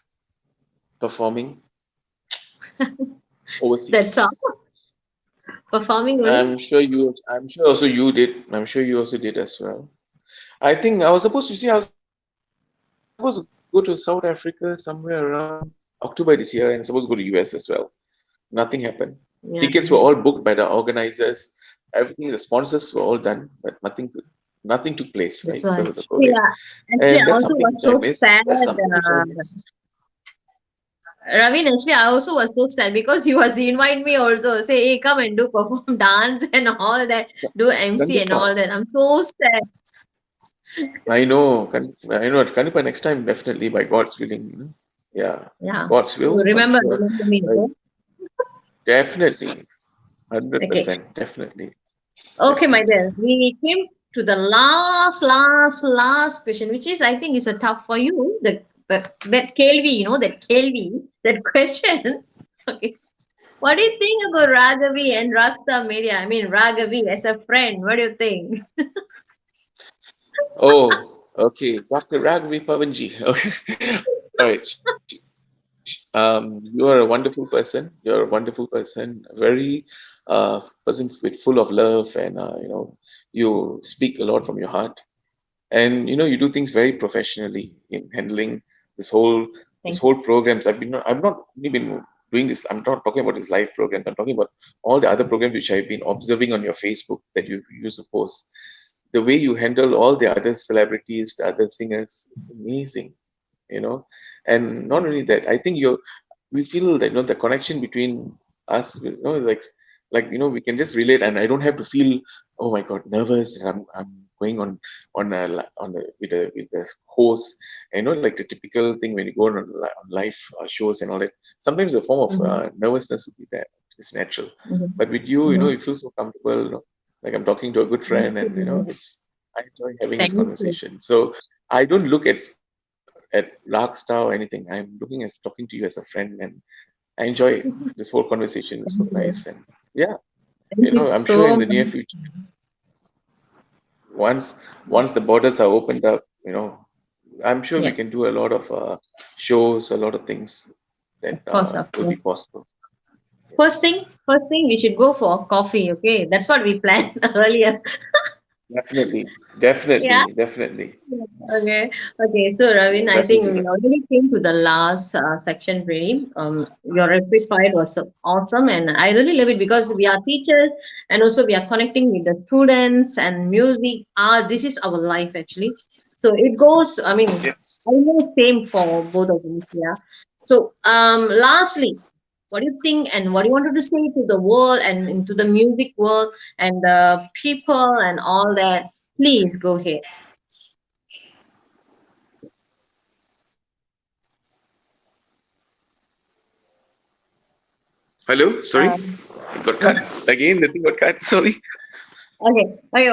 Speaker 6: performing
Speaker 5: That's
Speaker 6: overseas.
Speaker 5: all. Performing only?
Speaker 6: I'm sure also you did. I'm sure you also did as well. I think I was supposed to go to South Africa somewhere around October this year, and I supposed to go to US as well. Nothing happened.
Speaker 5: Yeah.
Speaker 6: Tickets were all booked by the organizers. Everything, the sponsors were all done, but nothing took place,
Speaker 5: That's
Speaker 6: right,
Speaker 5: why.
Speaker 6: because of the COVID.
Speaker 5: Yeah. Actually,
Speaker 6: And
Speaker 5: I
Speaker 6: that's
Speaker 5: also
Speaker 6: something
Speaker 5: was
Speaker 6: which I
Speaker 5: so
Speaker 6: miss.
Speaker 5: sad.
Speaker 6: That's something which I miss.
Speaker 5: Ravin, actually, I also was so sad because he was invite me also. Say, hey, come and do perform dance and all that, do MC and
Speaker 6: Kandipa.
Speaker 5: all that. I'm so sad.
Speaker 6: I know. Kandipa, next time, definitely, by God's willing. Yeah,
Speaker 5: Yeah.
Speaker 6: God's
Speaker 5: So
Speaker 6: will, I'm sure.
Speaker 5: remember me.
Speaker 6: Uh,
Speaker 5: Okay.
Speaker 6: Definitely,
Speaker 5: Okay.
Speaker 6: 100%, definitely,
Speaker 5: Okay, my
Speaker 6: definitely.
Speaker 5: dear. We came to the last question, which is, I think, is a tough for you. That kelvi, that question. Okay. What do you think about Ragavi and RagsStar Media? I mean, Ragavi as a friend. What do you think?
Speaker 6: Oh, okay. Dr. Raghavi Pavanji. Okay. All right. You are a wonderful person. You're a wonderful person. A very person with full of love, and you speak a lot from your heart, and you do things very professionally in handling this whole this
Speaker 5: Thank you.
Speaker 6: whole programs. I've not only been doing this. I'm not talking about this live program. I'm talking about all the other programs which I've been observing on your Facebook that you used to post. The way you handle all the other celebrities, the other singers, is amazing. you know and not only that, I think we feel that the connection between us, like we can just relate, and I don't have to feel, oh my god, nervous, and I'm going on with the host, like the typical thing when you go on live shows and all that. Sometimes a form of nervousness would be there. It's natural. But with you, you feel so comfortable. Like I'm talking to a good friend, and I enjoy having this
Speaker 5: Thank you.
Speaker 6: conversation. So I don't look at RagsStar or anything. I'm looking at talking to you as a friend, and I enjoy this whole conversation. It's so nice, and yeah,
Speaker 5: Thank you
Speaker 6: I'm sure in
Speaker 5: so
Speaker 6: the near
Speaker 5: much.
Speaker 6: future, once the borders are opened up, I'm sure we
Speaker 5: Yeah,
Speaker 6: can do a lot of shows, a lot of things that
Speaker 5: of
Speaker 6: will be
Speaker 5: course.
Speaker 6: possible.
Speaker 5: First
Speaker 6: Yes,
Speaker 5: thing, first thing, we should go for coffee. Okay, that's what we planned earlier.
Speaker 6: definitely,
Speaker 5: Yeah.
Speaker 6: definitely, definitely,
Speaker 5: Okay. Okay. So, Ravin, I think
Speaker 6: definitely.
Speaker 5: we already came to the last section. Really, your rapid fire was so awesome, and I really love it because we are teachers, and also we are connecting with the students and music. Art. This is our life actually. So it goes. I mean,
Speaker 6: Yes.
Speaker 5: almost same for both of us. Yeah. So, lastly, what do you think, and what do you wanted to say to the world and into the music world and the people and all that? Please go ahead.
Speaker 6: Hello, sorry, it got cut
Speaker 5: Yeah.
Speaker 6: again. The thing got cut. Sorry.
Speaker 5: Okay. Okay.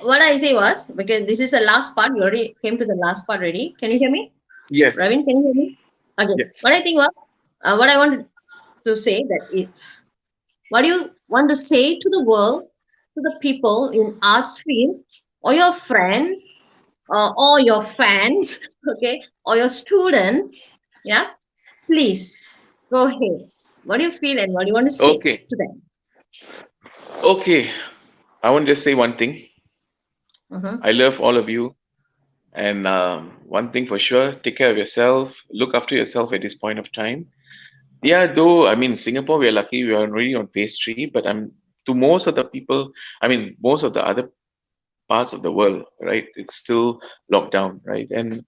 Speaker 5: What I say was because this is the last part. You already came to the last part already. Can you hear me,
Speaker 6: Yes.
Speaker 5: Ravin? Can you hear me? Okay.
Speaker 6: Yes.
Speaker 5: What I think was what I wanted to say that what do you want to say to the world, to the people in arts field, or your friends, or your fans, okay, or your students. Yeah. Please go ahead. What do you feel and what do you want to say
Speaker 6: Okay.
Speaker 5: to them?
Speaker 6: Okay. I want to just say one thing.
Speaker 5: Mm-hmm.
Speaker 6: I love all of you. And one thing for sure, take care of yourself, look after yourself at this point of time. Yeah, though, I mean, Singapore, we're lucky, we are really on phase three, but to most of the people, I mean, most of the other parts of the world, right, it's still locked down, right? And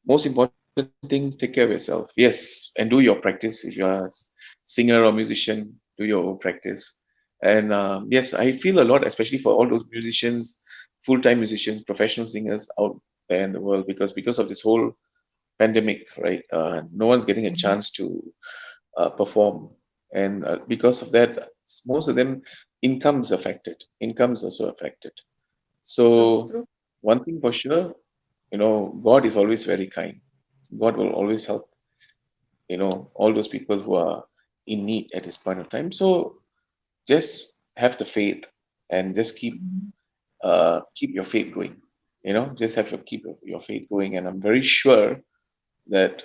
Speaker 6: most important thing, take care of yourself. Yes, and do your practice. If you're a singer or musician, do your practice. And yes, I feel a lot, especially for all those musicians, full-time musicians, professional singers out there in the world, because of this whole pandemic, right? No one's getting a chance to perform, and because of that, most of them income is affected. Income is also affected.
Speaker 5: True.
Speaker 6: So
Speaker 5: True.
Speaker 6: one thing for sure, God is always very kind. God will always help, all those people who are in need at this point of time. So just have the faith and just keep your faith going. Just have to keep your faith going, and I'm very sure that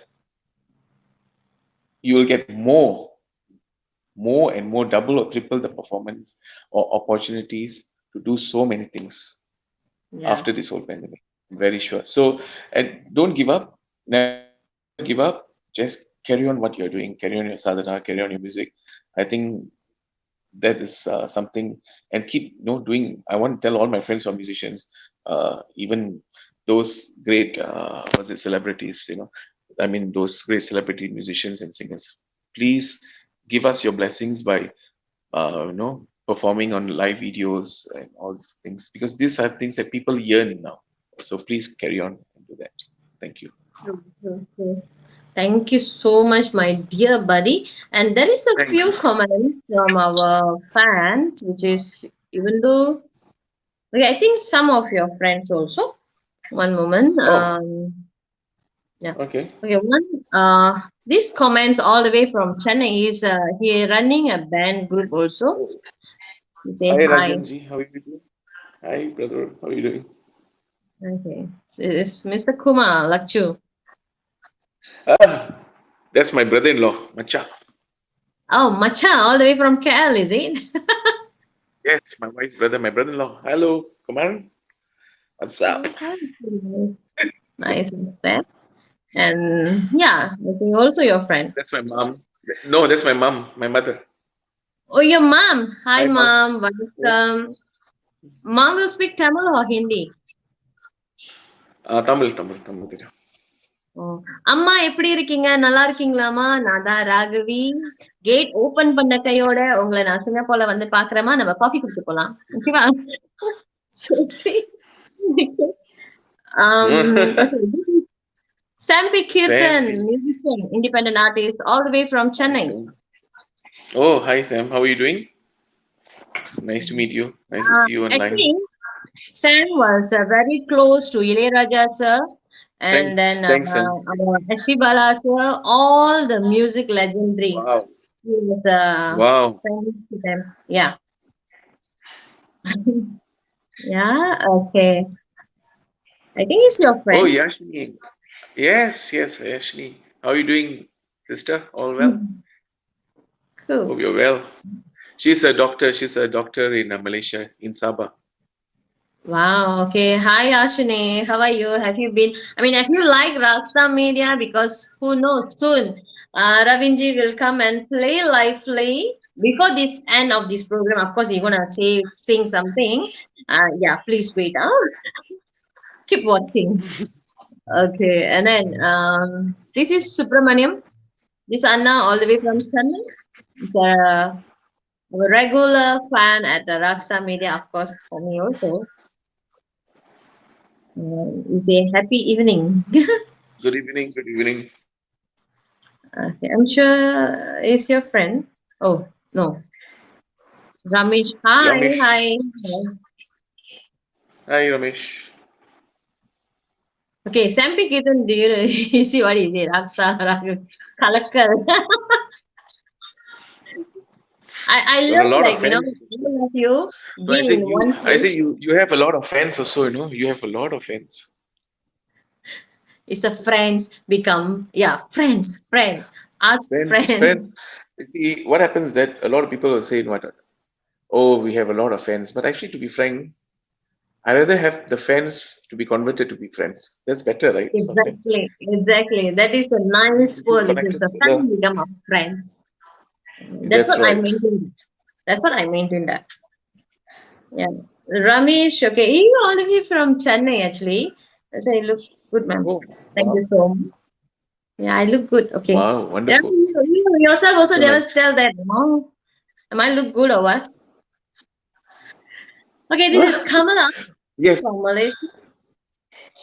Speaker 6: you will get more and more, double or triple the performance or opportunities to do so many things
Speaker 5: Yeah.
Speaker 6: after this whole pandemic. I'm very sure. So, and don't give up. Never give up. Just carry on what you're doing. Carry on your sadhana. Carry on your music. I think that is something. And keep doing. I want to tell all my friends who are musicians, even those great was it celebrities. I mean those great celebrity musicians and singers. Please give us your blessings by performing on live videos and all these things, because these are things that people yearn now. So please carry on and do that. Thank you.
Speaker 5: True, true, true. Thank you so much, my dear buddy. And there is a
Speaker 6: Thank
Speaker 5: few
Speaker 6: you.
Speaker 5: comments from our fans, which is even though okay, I think some of your friends also. One moment.
Speaker 6: Oh,
Speaker 5: Yeah.
Speaker 6: okay.
Speaker 5: Okay. One. This comments all the way from Chennai is he running a band group also.
Speaker 6: Oh,
Speaker 5: He say
Speaker 6: hi
Speaker 5: hi.
Speaker 6: Rajan ji, how are you doing? Hi brother, how are you doing?
Speaker 5: Okay. This is Mr. Kumar Lakchu.
Speaker 6: Ah, that's my brother-in-law, Macha.
Speaker 5: Oh, Macha, all the way from KL, is it?
Speaker 6: Yes, my wife's brother, my brother-in-law. Hello, Kumar. What's up?
Speaker 5: Nice. That. And yeah, I think also your friend.
Speaker 6: That's my mom. No, that's my mom, my mother.
Speaker 5: Oh, your mom. Hi,
Speaker 6: Hi, mom.
Speaker 5: mom.
Speaker 6: Yes.
Speaker 5: Welcome. Mom will speak Tamil or Hindi?
Speaker 6: Tamil, Tamil, Tamil.
Speaker 5: Oh. அம்மா எப்படி இருக்கீங்க நல்லா இருக்கீங்களாமா நான் தான் Raghavi gate open பண்ண கையோட உங்களை நான் சிங்கப்பூர்ல வந்து பாக்குறேமா நம்ம காஃபி குடிக்க போலாம் ஓகேவா So sweet. Okay, this is Sampi Kirtan,
Speaker 6: Sam.
Speaker 5: musician, independent artist, all the way from
Speaker 6: Hi,
Speaker 5: Chennai.
Speaker 6: Sam. Oh, hi, Sam. How are you doing? Nice to meet you. Nice to see you online.
Speaker 5: Actually, Sam was very close to Ilayaraja sir, and then
Speaker 6: Thanks. Thanks, Sam.
Speaker 5: our S.P. Bala sir, all the music legendary.
Speaker 6: Wow.
Speaker 5: He was
Speaker 6: Wow.
Speaker 5: friend to them. Yeah. Yeah, okay. I think he's your
Speaker 6: Oh,
Speaker 5: friend.
Speaker 6: Yashini. Yes, Yashini. How are you doing, sister? All well?
Speaker 5: Mhm. Cool.
Speaker 6: Hope you're well. She's a doctor. She's a doctor in Malaysia, in Sabah.
Speaker 5: Wow. Okay. Hi, Ashini. How are you? Have you been? I mean, have you liked RagsStar Media? Because who knows, soon Ravinji will come and play lively. Before this end of this program, of course, you're gonna sing something. Yeah, please wait. Keep watching. Okay. And then this is Subramaniam. This Anna all the way from Chennai. The regular fan at the RagsStar Media, of course, for me also. We say happy evening.
Speaker 6: Good evening. Good evening.
Speaker 5: Okay, I'm sure is your friend. Oh, no. Ramesh. Hi,
Speaker 6: Ramesh.
Speaker 5: hi.
Speaker 6: Hi, Ramesh.
Speaker 5: Okay, Sampi Ketan, do you see what is it? Ragstar, Kalakal. I
Speaker 6: You have a
Speaker 5: love,
Speaker 6: lot of
Speaker 5: like,
Speaker 6: fans.
Speaker 5: all of you
Speaker 6: So I
Speaker 5: being
Speaker 6: say
Speaker 5: in
Speaker 6: you.
Speaker 5: one
Speaker 6: I
Speaker 5: place.
Speaker 6: say you have a lot of fans also. You have a lot of fans.
Speaker 5: It's a friends become, yeah, friends, art
Speaker 6: Friends.
Speaker 5: friends.
Speaker 6: See, what happens that a lot of people will say, "What? Oh, we have a lot of fans." But actually, to be frank, I rather have the fans to be converted to be friends. That's better, right? Sometimes
Speaker 5: Exactly. That is a nice
Speaker 6: you feel
Speaker 5: word. It is
Speaker 6: connected
Speaker 5: a
Speaker 6: together.
Speaker 5: friend become a friends. That's
Speaker 6: That's
Speaker 5: what I
Speaker 6: right.
Speaker 5: maintain. That's what I maintain that. Yeah. Ramesh, okay. You all the way from Chennai, actually. I look good, ma'am.
Speaker 6: Oh,
Speaker 5: Thank you
Speaker 6: wow,
Speaker 5: so much. Yeah, I look good. Okay.
Speaker 6: wow,
Speaker 5: Yeah,
Speaker 6: wonderful.
Speaker 5: you yourself also
Speaker 6: So
Speaker 5: never
Speaker 6: nice.
Speaker 5: tell that. No? Am I look good or what? Okay, this is Kamala
Speaker 6: Yes.
Speaker 5: from Malaysia.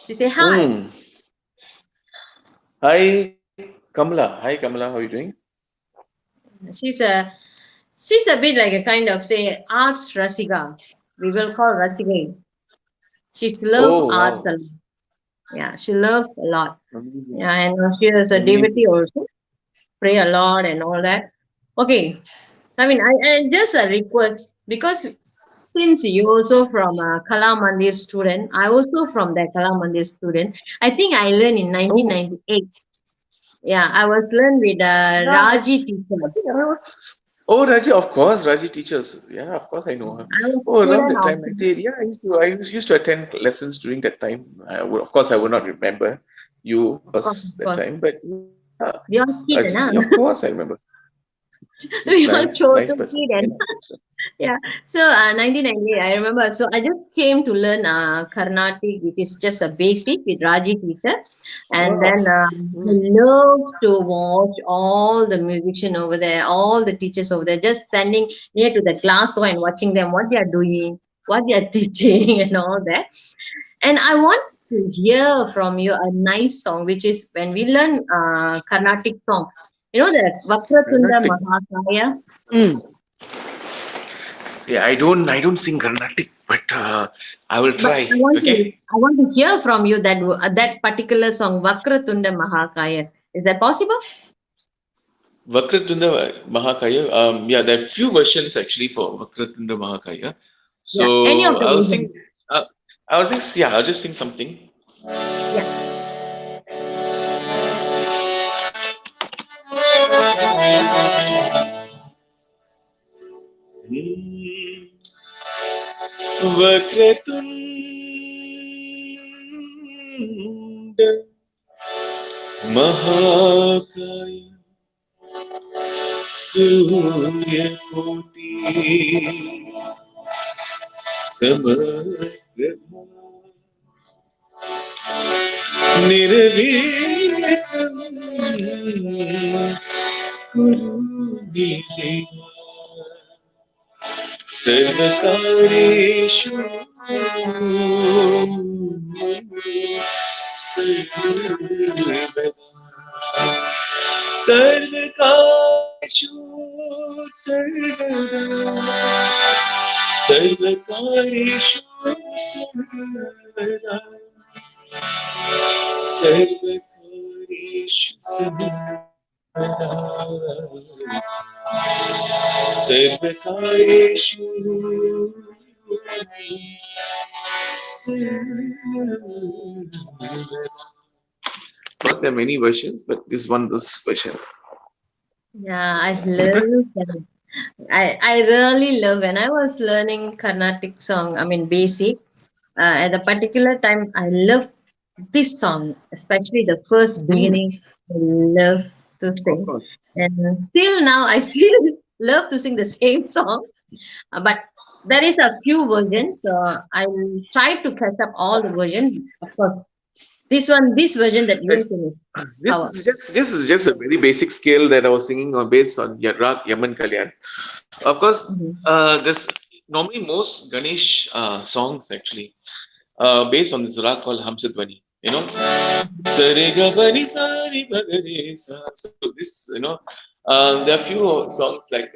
Speaker 5: She say hi.
Speaker 6: Mm. Hi, Kamala. Hi, Kamala. How are you doing?
Speaker 5: She's a she's a bit like a kind of say arts rasiga. We will call rasiga. She's love
Speaker 6: Oh,
Speaker 5: arts a
Speaker 6: wow.
Speaker 5: lot. Yeah, she love a lot.
Speaker 6: Amazing.
Speaker 5: Yeah, and she is a devotee
Speaker 6: Amazing.
Speaker 5: also. Pray a lot and all that. Okay, I mean, I just a request because since you also from a Kala Mandir student, I also from the Kala Mandir student. I think I learned in
Speaker 6: Oh,
Speaker 5: 1998. Yeah, I was learned with
Speaker 6: yeah.
Speaker 5: Raji teacher.
Speaker 6: I think I was. Oh, Raji, of course, Raji teachers. Yeah, of course, I know her.
Speaker 5: I was
Speaker 6: Oh, around
Speaker 5: student
Speaker 6: the
Speaker 5: of
Speaker 6: time, 98. Yeah, I used to attend lessons during that time. Of course, I would not remember you was
Speaker 5: of
Speaker 6: that
Speaker 5: course.
Speaker 6: time, but yeah,
Speaker 5: We all kid,
Speaker 6: Raji,
Speaker 5: na?
Speaker 6: of course, I remember. It's
Speaker 5: We all
Speaker 6: nice,
Speaker 5: chose
Speaker 6: nice
Speaker 5: to
Speaker 6: person.
Speaker 5: kid and yeah. So 1998, I remember. So I just came to learn Carnatic, which is just a basic with Raji teacher, and
Speaker 6: Oh,
Speaker 5: then I
Speaker 6: hmm.
Speaker 5: love to watch all the musician over there, all the teachers over there, just standing near to the glass door and watching them what they are doing, what they are teaching, and all that. And I want to hear from you a nice song, which is when we learn Carnatic song. You know that Vakratunda
Speaker 6: Carnatic.
Speaker 5: Mahakaya.
Speaker 6: Hmm. Yeah, I don't sing Carnatic, but I will
Speaker 5: But
Speaker 6: try. Okay.
Speaker 5: I want to hear from you that particular song, Vakratunda Mahakaya. Is that possible?
Speaker 6: Vakratunda Mahakaya. Yeah, there are few versions actually for Vakratunda Mahakaya.
Speaker 5: Yeah, any of
Speaker 6: So
Speaker 5: the
Speaker 6: I'll
Speaker 5: version.
Speaker 6: sing. Uh, I'll sing. Yeah, I'll just sing something.
Speaker 5: Yeah.
Speaker 6: Vakratunda Mahakaya Surya Koti Samaprabha Nirvighனம் Kuru me Deva Sarvakareshu
Speaker 7: सर्वकार्येषु सर्वदा सर्वकार्येषु सर्वदा सर्वकार्येषु सर्वदा सर्वकार्येषु सर्वदा. Of course, there are many versions, but this one was version.
Speaker 5: Yeah, I love that. I really love when I was learning Carnatic song, I mean basic. At a particular time, I love this song, especially the first beginning. I love to
Speaker 7: Of
Speaker 5: sing,
Speaker 7: course.
Speaker 5: and still now I still love to sing the same song. But there is a few versions. I'll try to catch up all the versions. Of course, this version that you sing is
Speaker 7: This
Speaker 5: power.
Speaker 7: is just a very basic scale that I was singing on based on Rag Yaman Kalyan. Of course,
Speaker 5: Mhm.
Speaker 7: this normally most Ganesh songs actually based on this rag called Hamsadvani. You know, Sarigabani Sari Bagare Sa. So this, there are few songs like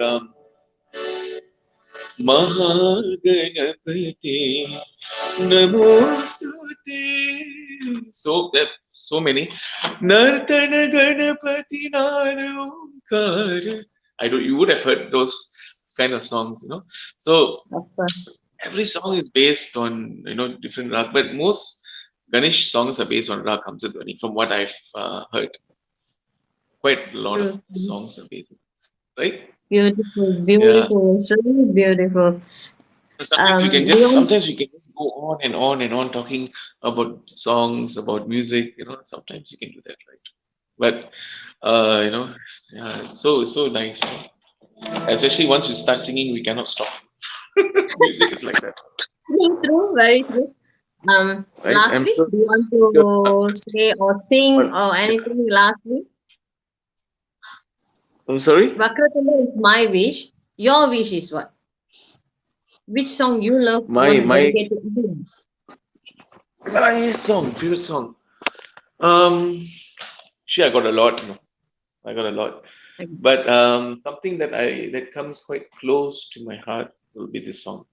Speaker 7: Mahaganapati Namostute. So there are so many. Nartana Ganapati Narumkar. You would have heard those kind of songs, So
Speaker 5: Of course.
Speaker 7: every song is based on, different rag, but most Ganesh songs are based on rag Hamsadvani, from what I've heard. Quite a lot of
Speaker 5: True.
Speaker 7: songs are based, right?
Speaker 5: Beautiful,
Speaker 7: Yeah.
Speaker 5: beautiful. It's really beautiful. We all,
Speaker 7: Sometimes we can just go on and on and on talking about songs, about music, sometimes you can do that, right? But yeah, it's so nice. Especially once we start singing, we cannot stop. Music is like that,
Speaker 5: very true, very true.
Speaker 7: right? I'm
Speaker 5: Lastly,
Speaker 7: sure.
Speaker 5: do you want
Speaker 7: I'm
Speaker 5: to say or sing
Speaker 7: sorry.
Speaker 5: or anything lastly?
Speaker 7: I'm sorry.
Speaker 5: Vakratula is my wish. Your wish is what? Which song you love, you
Speaker 7: My
Speaker 5: want to
Speaker 7: my
Speaker 5: dedicate to everyone?
Speaker 7: my favorite song. Um, I got a lot. I got a lot. But something that comes quite close to my heart will be this song.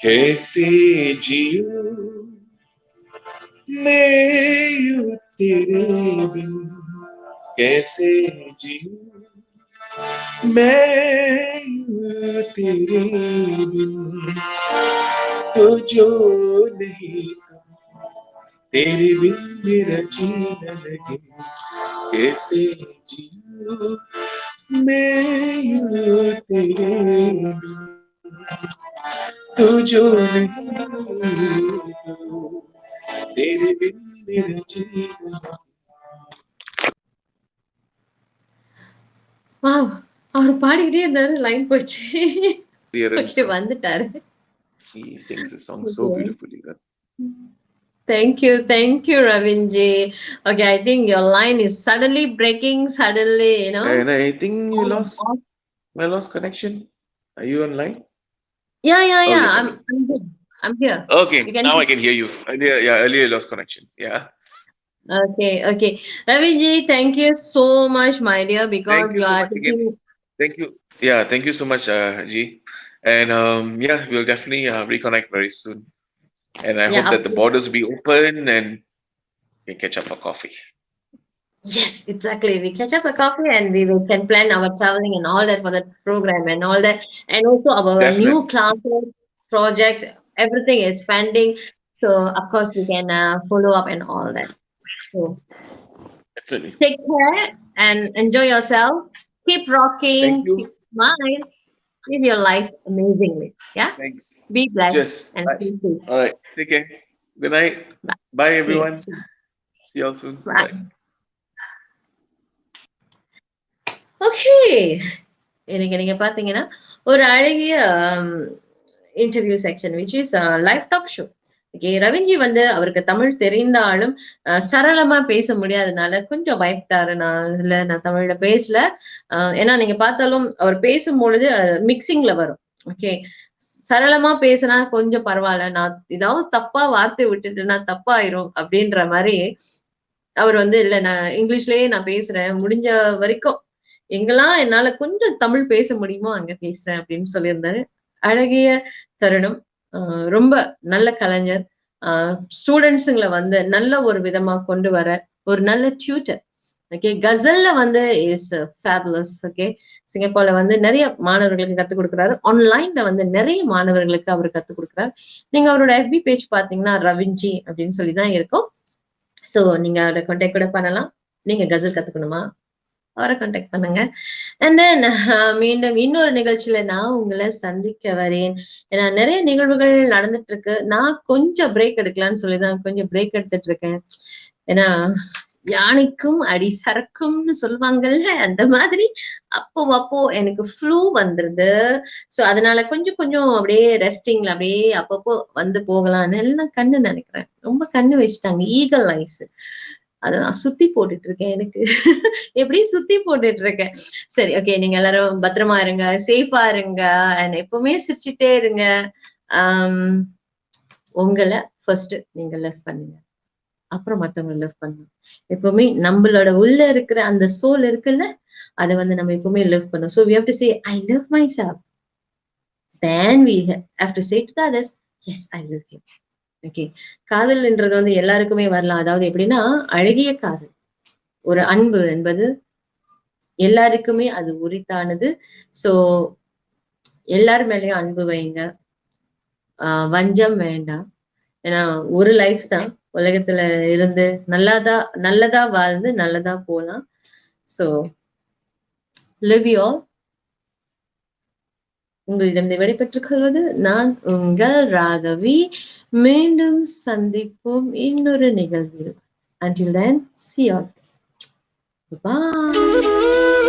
Speaker 7: कैसे जियूं मैं यूं तेरे बिन कैसे जियूं मैं यूं तेरे बिन तो जो नहीं तेरे बिन मेरा जीना लगे कैसे जियूं मैं यूं तेरे बिन तू जो नहीं तेरे बिन मेरा जीना
Speaker 5: Wow, அவர் பாடிக்கிட்டே இருந்தாரு லைன் போச்சு.
Speaker 7: clearance.
Speaker 5: Okay, வந்துட்டாரு.
Speaker 7: He sings the song so beautifully.
Speaker 5: Thank you, Ravinji. Okay, I think your line is suddenly breaking, suddenly,
Speaker 7: And I think you lost my lost connection. Are you online?
Speaker 5: Yeah,
Speaker 7: Oh, you're
Speaker 5: I'm
Speaker 7: coming.
Speaker 5: here. I'm here.
Speaker 7: Okay,
Speaker 5: You can
Speaker 7: now I can hear you. Earlier I lost connection. Yeah.
Speaker 5: Okay. Ravinji, thank you so much, my dear,
Speaker 7: Thank
Speaker 5: because
Speaker 7: you
Speaker 5: you
Speaker 7: so
Speaker 5: are
Speaker 7: much again.
Speaker 5: taking.
Speaker 7: Thank you. Yeah, thank you so much, G. And yeah, we'll definitely reconnect very soon. And I hope
Speaker 5: Yeah,
Speaker 7: that the borders will be open and we can catch up for coffee.
Speaker 5: yes, exactly. We catch up a coffee and can plan our traveling and all that for the program and all that. And also our new
Speaker 7: Definitely.
Speaker 5: classes, projects, everything is pending. So, of course, we can follow up and all that. So,
Speaker 7: Definitely.
Speaker 5: take care and enjoy yourself. Keep
Speaker 7: Thank
Speaker 5: rocking,
Speaker 7: you.
Speaker 5: keep smiling, live your life amazingly. Yeah.
Speaker 7: Thanks.
Speaker 5: Be blessed
Speaker 7: Yes.
Speaker 5: and
Speaker 7: Bye.
Speaker 5: stay safe.
Speaker 7: All right. Take care. Good night.
Speaker 5: Bye.
Speaker 7: Bye, everyone.
Speaker 5: Yes.
Speaker 7: See you all soon.
Speaker 5: Bye.
Speaker 7: Bye.
Speaker 5: Okay, இன்னைக்கு நீங்க பாத்தீங்கன்னா ஒரு அழகிய interview section which is live talk show. Okay, Ravinji வந்து அவருக்கு தமிழ் தெரிந்தாலும் சரளமா பேச முடியாதனால கொஞ்சம் பயப்பட்டாரு. நான் தமிழ்ல பேசல. ஏன்னா நீங்க பார்த்தாலும் அவர் பேசும்பொழுது மிக்சிங்ல வரும். ஓகே, சரளமா பேசினா கொஞ்சம் பரவாயில்ல, நான் ஏதாவது தப்பா வார்த்தை விட்டுட்டுனா தப்பாயிரும் அப்படின்ற மாதிரி அவர் வந்து இல்ல, நான் இங்கிலீஷ்லயே நான் பேசுறேன், முடிஞ்ச வரைக்கும் எங்கெல்லாம் என்னால கொஞ்சம் தமிழ் பேச முடியுமோ அங்க பேசுறேன் அப்படின்னு சொல்லியிருந்தாரு. அழகிய தருணம். ரொம்ப நல்ல கலைஞர். ஸ்டூடெண்ட்ஸுங்களை வந்து நல்ல ஒரு விதமா கொண்டு வர ஒரு நல்ல டியூட்டர். ஓகே, கசல்ல வந்து இஸ் ஃபேபுலஸ். ஓகே, சிங்கப்பூர்ல வந்து நிறைய மாணவர்களுக்கு கத்துக் கொடுக்குறாரு. ஆன்லைன்ல வந்து நிறைய மாணவர்களுக்கு அவர் கத்துக் கொடுக்குறாரு. நீங்க அவரோட FB பேஜ் பாத்தீங்கன்னா ரவின்ஜி அப்படின்னு சொல்லிதான் இருக்கும். சோ நீங்க அவரை கான்டாக்ட் கூட பண்ணலாம். நீங்க கசல் கத்துக்கணுமா, அவரை கான்டாக்ட் பண்ணுங்க. அண்ட் தென் மீண்டும் இன்னொரு நிகழ்ச்சியில நான் உங்களை சந்திக்க வரேன். ஏன்னா நிறைய நிகழ்வுகள் நடந்துட்டு இருக்கு. நான் கொஞ்சம் பிரேக் எடுக்கலாம்னு சொல்லிதான் கொஞ்சம் பிரேக் எடுத்துட்டு இருக்கேன். ஏன்னா யானைக்கும் அடி சரக்கும்னு சொல்லுவாங்கல்ல, அந்த மாதிரி அப்போ எனக்கு ஃப்ளூ வந்துருது. சோ அதனால கொஞ்சம் கொஞ்சம் அப்படியே ரெஸ்டிங்ல அப்படியே அப்பப்போ வந்து போகலான்னு எல்லாம் கண்ணு நினைக்கிறேன். ரொம்ப கண்ணு வச்சுட்டாங்க, ஈகல் ஐஸ். அதை நான் சுத்தி போட்டுட்டு இருக்கேன். எனக்கு எப்படி சுத்தி போட்டுட்டு இருக்கேன். சரி, ஓகே, நீங்க எல்லாரும் பத்திரமா இருங்க, சேஃபா இருங்க, அண்ட் எப்பவுமே சிரிச்சுட்டே இருங்க. உங்களை ஃபர்ஸ்ட் நீங்க லவ் பண்ணுங்க, அப்புறம் மத்தவங்க லவ் பண்ணுங்க. எப்பவுமே நம்மளோட உள்ள இருக்கிற அந்த சோல் இருக்குல்ல, அதை வந்து நம்ம எப்பவுமே லவ் பண்ணும். So we have to say I love myself, then we have to say to the others, yes, I love you. Okay, காதல்ன்றது வந்து எல்லாருக்குமே வரலாம். அதாவது எப்படின்னா அழகிய காதல், ஒரு அன்பு என்பது எல்லாருக்குமே அது உரித்தானது. சோ எல்லார் மேலயும் அன்பு வைங்க, வஞ்சம் வேண்டாம். ஏன்னா ஒரு லைஃப் தான் உலகத்துல இருந்து நல்லதா வாழ்ந்து நல்லதா போலாம். So live you all. உங்களிடம் விடைபெற்றுக் கொள்வது நான் உங்கள் ராகவி. மீண்டும் சந்திப்போம் இன்னொரு நிகழ்வில். Until then, see you all. Bye.